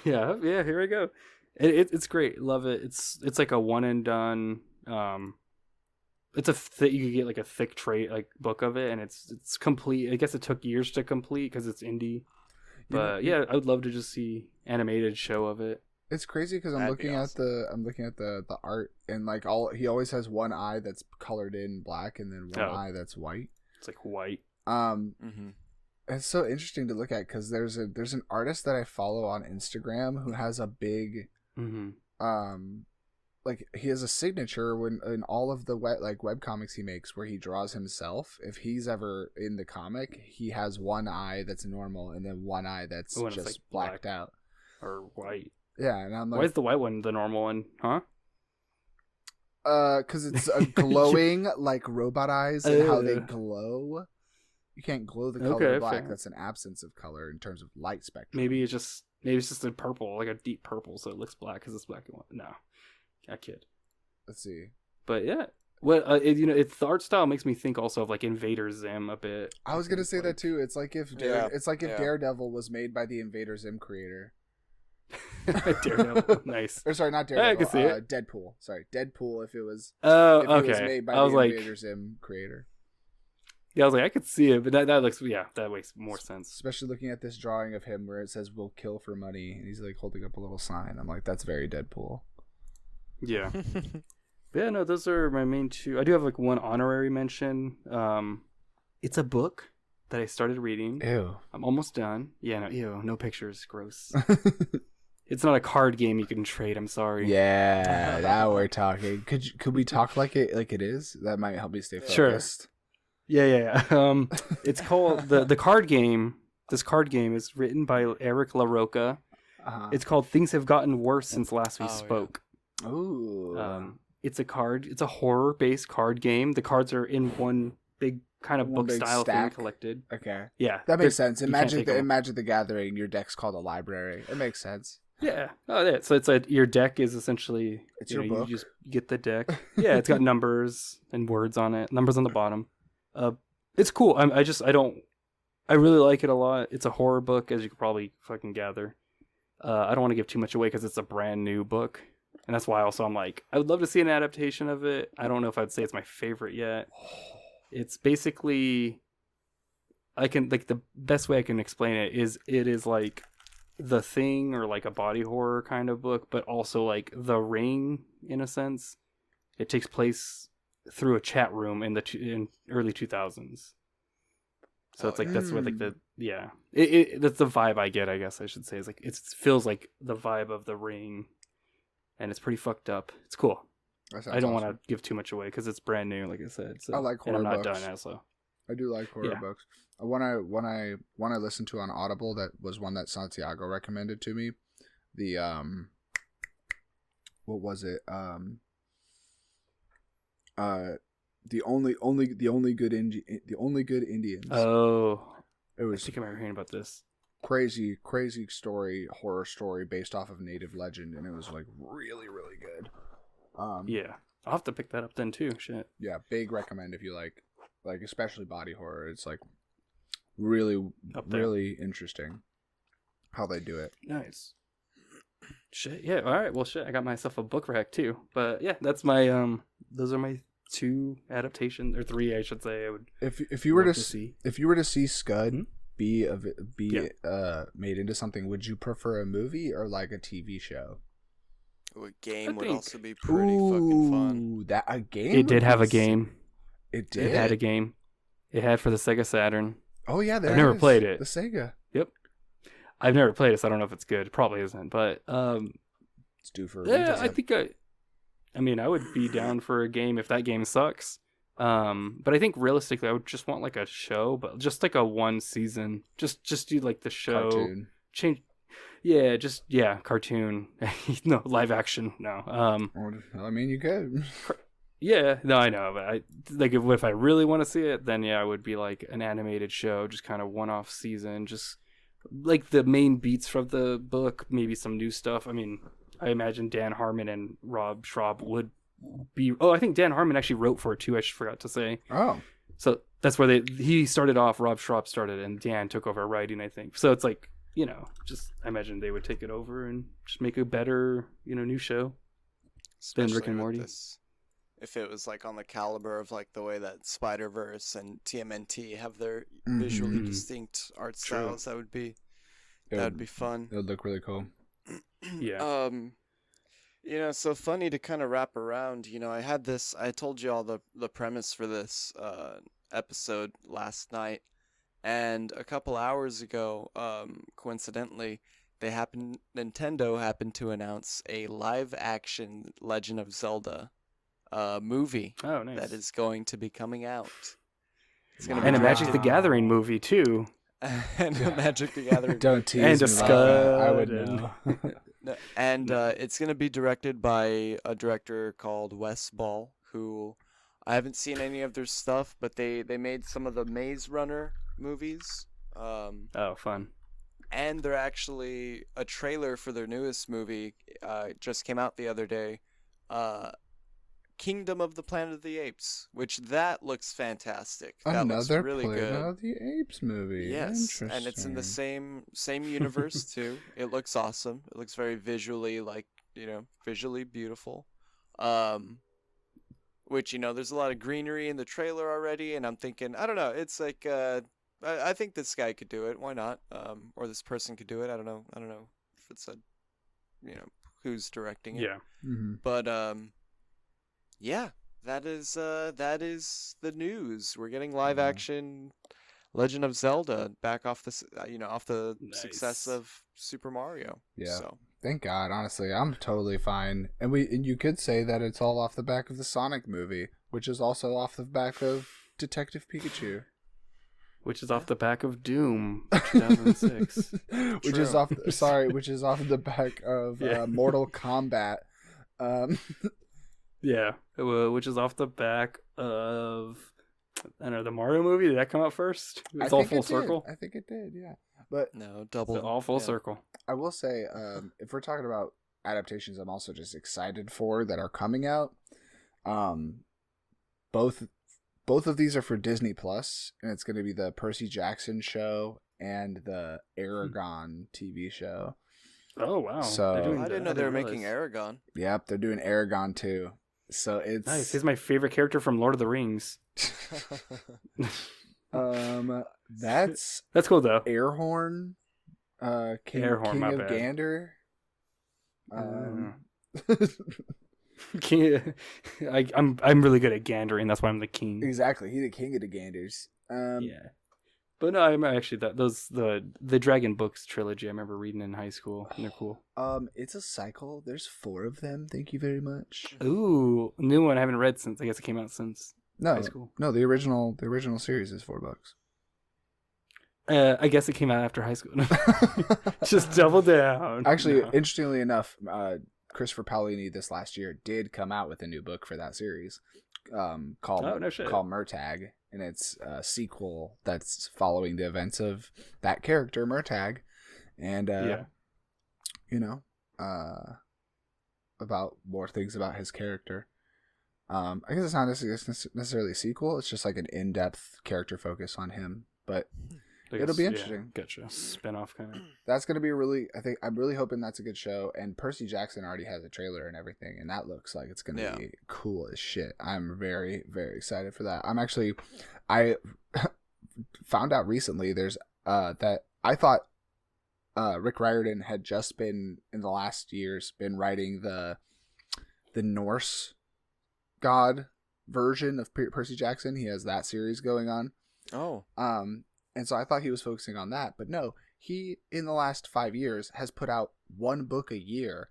Yeah, here I go. It's great, love it. It's like a one and done. It's you could get like a thick trade like book of it, and it's complete. I guess it took years to complete because it's indie. But yeah, I would love to just see animated show of it. It's crazy because I'm That'd be looking at awesome. the art, and like he always has one eye that's colored in black and then one Oh. eye that's white. It's like white. Mm-hmm. It's so interesting to look at because there's an artist that I follow on Instagram who has a big like he has a signature when in all of the web comics he makes where he draws himself. If he's ever in the comic, he has one eye that's normal and then one eye that's When it's, just like, blacked black. out. Or white. Yeah, and I'm like, Why is the white one the normal one? Huh? because it's a glowing like robot eyes and how they Uh. glow. You can't glow the color Okay, black. fair. That's an absence of color in terms of light spectrum. Maybe it's just a purple, like a deep purple, so it looks black because it's black and white. No, I kid. Let's see. But yeah, well, it's the art style makes me think also of like Invader Zim a bit. I was gonna say Like- that too. It's like if Yeah, yeah. Daredevil was made by the Invader Zim creator. Daredevil, nice. Or sorry, not I Daredevil. can see it. Deadpool. Sorry, Deadpool. If it was Oh, if it was okay. made by I was the like, Invader Zim creator. yeah, I was like, I could see it, but that looks, yeah, that makes more sense. Especially looking at this drawing of him where it says "We'll kill for money" and he's like holding up a little sign. I'm like, that's very Deadpool. Yeah. But yeah, no, those are my main two. I do have like one honorary mention. It's a book that I started reading. Ew. I'm almost done. Yeah, no, ew, no pictures, gross. It's not a card game you can trade. I'm sorry. Yeah, now we're talking. Could we talk like it is? That might help me stay Sure. focused. Yeah. It's called the card game. This card game is written by Eric LaRocca. It's called Things Have Gotten Worse Since Last We Oh, yeah. Spoke. Ooh. It's a horror-based card game. The cards are in one big kind of One book big style thing stack. collected. Okay. Yeah, That makes they're- sense. you can't take 'em. Imagine the Gathering. Your deck's called a library. It makes sense. Yeah. Oh, yeah. So it's your deck is essentially It's your book. You just get the deck. Yeah, it's got numbers and words on it. Numbers on the bottom. It's cool. I really like it a lot. It's a horror book, as you could probably fucking gather. I don't want to give too much away because it's a brand new book, and that's why also I'm like, I would love to see an adaptation of it. I don't know if I'd say it's my favorite yet. It's basically, the best way I can explain it is like The Thing or like a body horror kind of book, but also like The Ring in a sense. It takes place through a chat room in early 2000s. So it's like that's what like that's the vibe I get, I guess I should say. It's like it feels like the vibe of The Ring, and it's pretty fucked up. It's cool. I don't want to give too much away because it's brand new, like I said. So I like and I'm horror not books. done also. I do like horror Yeah. books. One I listened to on Audible that was one that Santiago recommended to me. The what was it? The only good Indians. Oh, It I was think I remember hearing about this. crazy story, horror story based off of native legend, and it was like really good. Yeah, I'll have to pick that up then too. Shit. Yeah, big recommend if you like especially body horror. It's like really Up there. really interesting how they do it. Nice. Shit. Yeah. All right. Well, shit. I got myself a book rack too. But yeah, that's my those are my two adaptations or three, I should say. I would. If you were love to see. if you were to see Scud Hmm? be Yeah. made into something, would you prefer a movie or like a TV show? Ooh, a game would think- also be pretty fucking fun. Ooh, that a game. It did would have be a game. It did. It had a game. It had for the Sega Saturn. Oh yeah, there I've never it is. played it. The Sega. Yep. I've never played it, so I don't know if it's good. It probably isn't, but It's due for a yeah, revisit. I think I would be down for a game if that game sucks. But I think realistically, I would just want like a show, but just like a one season. Just do like the show. Cartoon. Change. Yeah, cartoon. No, live action. No. I mean, you could. Yeah, no, I know, but if I really want to see it, then yeah, it would be like an animated show, just kind of one-off season, just like the main beats from the book, maybe some new stuff. I mean, I imagine Dan Harmon and Rob Schraub would be. Oh, I think Dan Harmon actually wrote for it too. I forgot to say. Oh, So that's where he started off. Rob Schraub started, and Dan took over writing, I think. So it's like, just I imagine they would take it over and just make a better, new show. Then Rick Especially and with Morty. If it was like on the caliber of like the way that Spider-Verse and TMNT have their Mhm. visually distinct art True. styles, that would be It fun. It would look really cool. Yeah. So funny to kind of wrap around. I told you all the premise for this episode last night, and a couple hours ago, coincidentally, Nintendo happened to announce a live action Legend of Zelda movie Oh, nice. that is going to be coming out. It's going to And be a Magic the directed Gathering movie too. and a Magic the Gathering. Don't tease And a me like that. I would Scud know. No, and it's going to be directed by a director called Wes Ball, who I haven't seen any of their stuff, but they made some of the Maze Runner movies. Oh, fun. And they're actually a trailer for their newest movie just came out the other day. Kingdom of the Planet of the Apes, which that looks fantastic. That looks Another really Planet good. of the Apes movie. Yes, and it's in the Interesting. same universe too. It looks awesome. It looks very visually visually beautiful. Which there's a lot of greenery in the trailer already, and I'm thinking, I don't know, it's like I think this guy could do it. Why not? Or this person could do it. I don't know. If it's who's directing it. Yeah. Mm-hmm. But yeah, that is the news. We're getting live action Legend of Zelda back off off the success Nice. of Super Mario. Yeah. So Thank God, honestly, I'm totally fine. And you could say that it's all off the back of the Sonic movie, which is also off the back of Detective Pikachu. Which is off the back of Doom 2006. which is True. which is off the back of Yeah. Mortal Kombat. Yeah. Which is off the back of, I don't know, the Mario movie. Did that come out first? I It's all think full it did. circle. I think it did, yeah. But no double. So all full yeah. circle. I will say, if we're talking about adaptations, I'm also just excited for that are coming out. Both of these are for Disney Plus, and it's going to be the Percy Jackson show and the Aragon TV show. Oh, wow. So- They're doing I didn't know that. they were realize. making Aragon. Yep, they're doing Aragon too. So it's Nice. He's my favorite character from Lord of the Rings. that's That's cool, though. Airhorn, Airhorn, King my of bad. Gander. King, I'm really good at gandering. That's why I'm the king. Exactly, he's the king of the Ganders. Yeah. But no, I'm actually the Dragon Books trilogy. I remember reading in high school, and they're cool. It's a cycle. There's 4 of them. Thank you very much. Ooh, new one I haven't read since. I guess it came out since No, high school. no, the original series is $4. I guess it came out after high school. Just double down. Actually, No. interestingly enough, Christopher Paolini this last year did come out with a new book for that series, called Oh, no shit. Murtag, and it's a sequel that's following the events of that character Murtag, and Yeah. About more things about his character. I guess it's not necessarily a sequel. It's just like an in-depth character focus on him, but it'll be interesting. Gotcha. Spin-off kind of. That's going to be I'm really hoping that's a good show. And Percy Jackson already has a trailer and everything, and that looks like it's going to be cool as shit. I'm very, very excited for that. I found out recently that I thought Rick Riordan had just been, in the last years, been writing the Norse god version of Percy Jackson. He has that series going on. Oh. And so I thought he was focusing on that, but no, he, in the last 5 years, has put out 1 book a year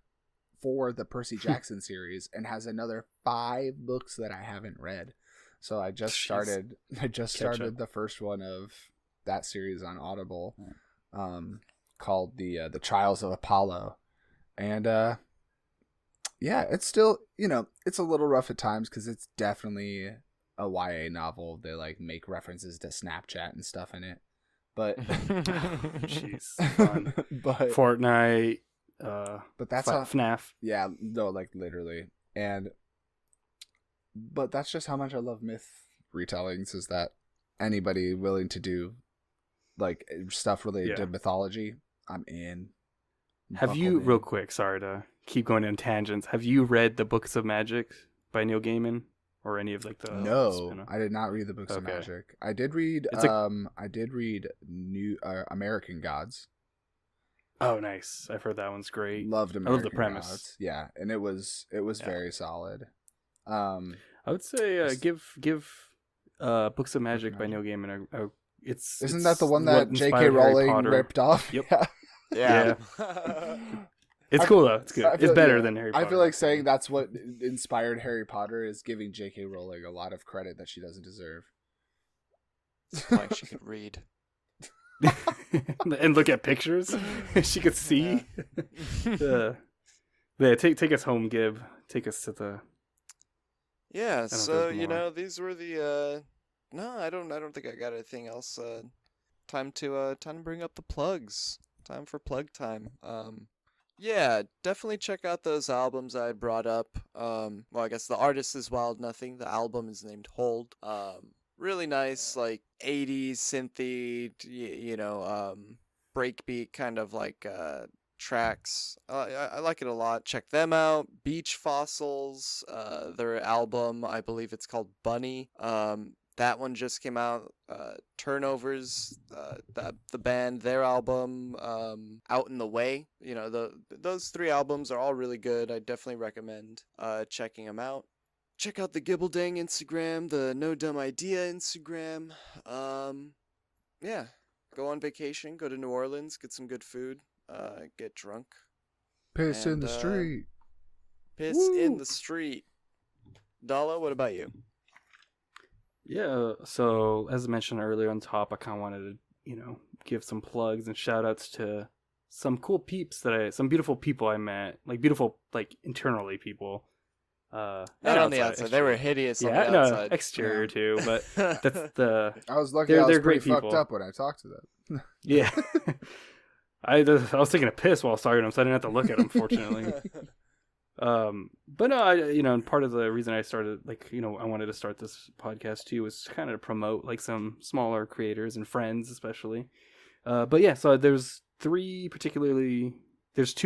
for the Percy Jackson series and has another 5 books that I haven't read. So I just started the first one of that series on Audible, called the Trials of Apollo. And yeah, it's still, it's a little rough at times because it's definitely a YA novel. They make references to Snapchat and stuff in it, but Jeez, fun. but Fortnite. that's how, FNAF. yeah, no, literally. But that's just how much I love myth retellings, is that anybody willing to do stuff related to mythology, I'm in. Have Buckle you, in. real quick, sorry to keep going in tangents, have you read the Books of Magic by Neil Gaiman? Or any of the No, spin-off? I did not read the Books of Okay. Magic. I did read It's I did read New American Gods. Oh, nice. I've heard that one's great. Loved I American love the premise. Gods. Yeah, and it was very solid. I would say give Books of Magic by Magic. Neil Gaiman Isn't that the one what that J.K. inspired Harry Rowling Potter. ripped off? Yep. Yeah. Yeah. It's cool though. It's good. I feel- It's better yeah. than Harry Potter. I feel like saying that's what inspired Harry Potter is giving J.K. Rowling a lot of credit that she doesn't deserve. Like she could read. And look at pictures. She could see. Yeah, take us home, Gib. Take us to the. Yeah, if so there's more. these were the no, I don't think I got anything else. Time to bring up the plugs. Time for plug time. Yeah, definitely check out those albums I brought up. Well, I guess the artist is Wild Nothing. The album is named Hold. Really nice, like 80s synthy, breakbeat kind of like tracks. I like it a lot. Check them out. Beach Fossils, their album, I believe it's called Bunny. That one just came out. Turnovers, the band, their album, Out in the Way. Those 3 albums are all really good. I definitely recommend checking them out. Check out the Gibble-Dang Instagram, the No Dumb Idea Instagram. Yeah, go on vacation, go to New Orleans, get some good food, get drunk. Piss in And, the street. Piss Woo! in the street. Dala, what about you? Yeah. So as I mentioned earlier on top, I kind of wanted to give some plugs and shout outs to some cool peeps some beautiful people I met, like beautiful like internally people. Not and on the outside, outside. They were exterior. hideous on Yeah, the no, outside. exterior Yeah. too, but that's the I was lucky. they're I was great pretty fucked people. up when I talked to them. yeah. I was taking a piss while talking to them, so I didn't have to look at them. Fortunately, but no, part of the reason I started, I wanted to start this podcast too, was kind of to promote like some smaller creators and friends, especially. But yeah, so there's 2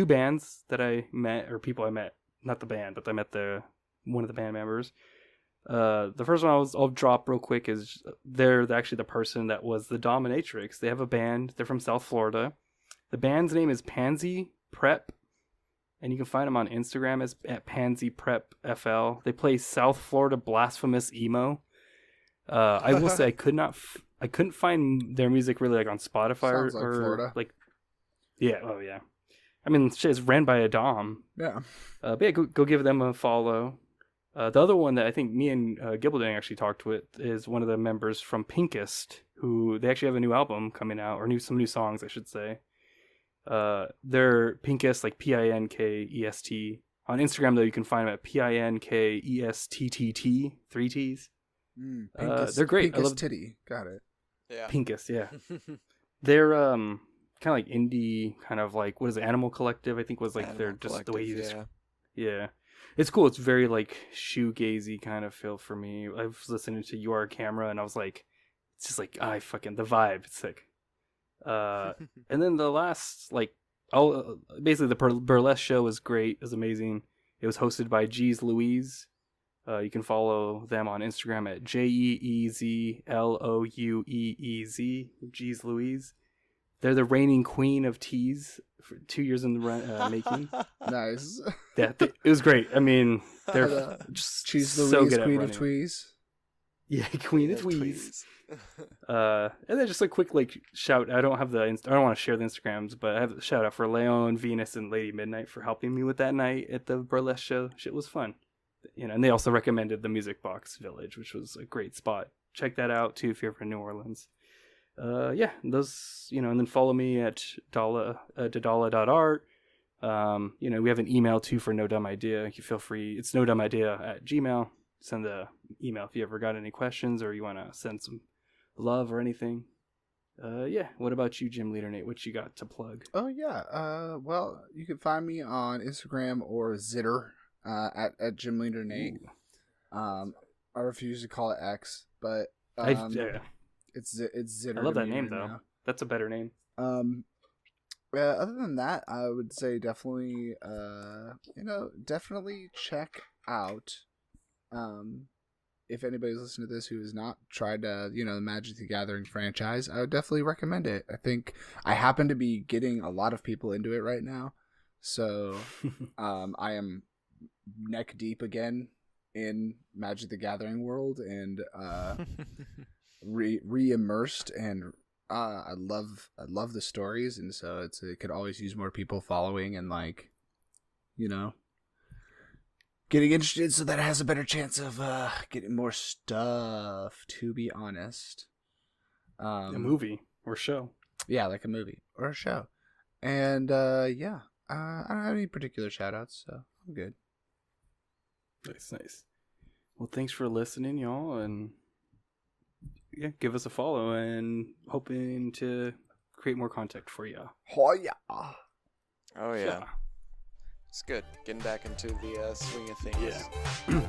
bands that I met, or people I met, not the band, but I met one of the band members. The first one I'll drop real quick is they're actually the person that was the Dominatrix. They have a band. They're from South Florida. The band's name is Pansy Prep, and you can find them on Instagram at Pansy Prep FL. They play South Florida blasphemous emo. I will say I couldn't find their music really like on Spotify Sounds like or Florida. like. Yeah. Oh yeah. I mean, shit, it's ran by a Dom. Yeah. But yeah, go give them a follow. The other one that I think me and Gibble-Dang actually talked with is one of the members from Pinkest, who they actually have a new album coming out, or some new songs, I should say. They're Pinkest, like Pinkest. On Instagram, though, you can find them at Pinkestt, 3 T's. They're great. I Pinkest love titty. Got it. Yeah. Pinkest, yeah. They're kind of like indie, kind of like, what is it, Animal Collective, I think was like Animal they're just the way you Collective, Yeah. It's cool. It's very like shoegazy kind of feel for me. I was listening to You Are a Camera and I was like, it's just like, the vibe. It's sick. And then the last, basically the burlesque show was great. It was amazing. It was hosted by Jeez Louise. You can follow them on Instagram at JeezLoueez, Jeez Louise. They're the reigning queen of teas for 2 years in the making. Nice. Yeah, it was great. I mean, they're just Cheese so Louise, good at Queen running. of Tweez. Yeah, Queen of Tweez. And then just a quick shout. I don't want to share the Instagrams, but I have a shout out for Leon, Venus, and Lady Midnight for helping me with that night at the burlesque show. Shit was fun. And they also recommended the Music Box Village, which was a great spot. Check that out too if you're from New Orleans. Yeah, those, and then follow me at Dala.art. We have an email too for No Dumb Idea. You feel free. It's nodumbidea@gmail. Send the email if you ever got any questions or you want to send some love or anything. Yeah. What about you, Gymleadernate? What you got to plug? Oh yeah. Well, you can find me on Instagram or Zitter at Gymleadernate. I refuse to call it X, but Yeah. it's Zitter. I love to that me name right though. now. That's a better name. Other than that, I would say definitely, definitely check out, if anybody's listening to this who has not tried the Magic the Gathering franchise, I would definitely recommend it. I think I happen to be getting a lot of people into it right now, so I am neck deep again in Magic the Gathering world, and re-immersed, and I love the stories, and so it could always use more people following and getting interested, so that it has a better chance of getting more stuff, to be honest. A movie or show. Yeah, like a movie or a show. And I don't have any particular shout outs, so I'm good. Nice. Well, thanks for listening, y'all, and yeah, give us a follow, and hoping to create more content for you. Oh yeah. Oh yeah. It's good. Getting back into the swing of things. Yeah.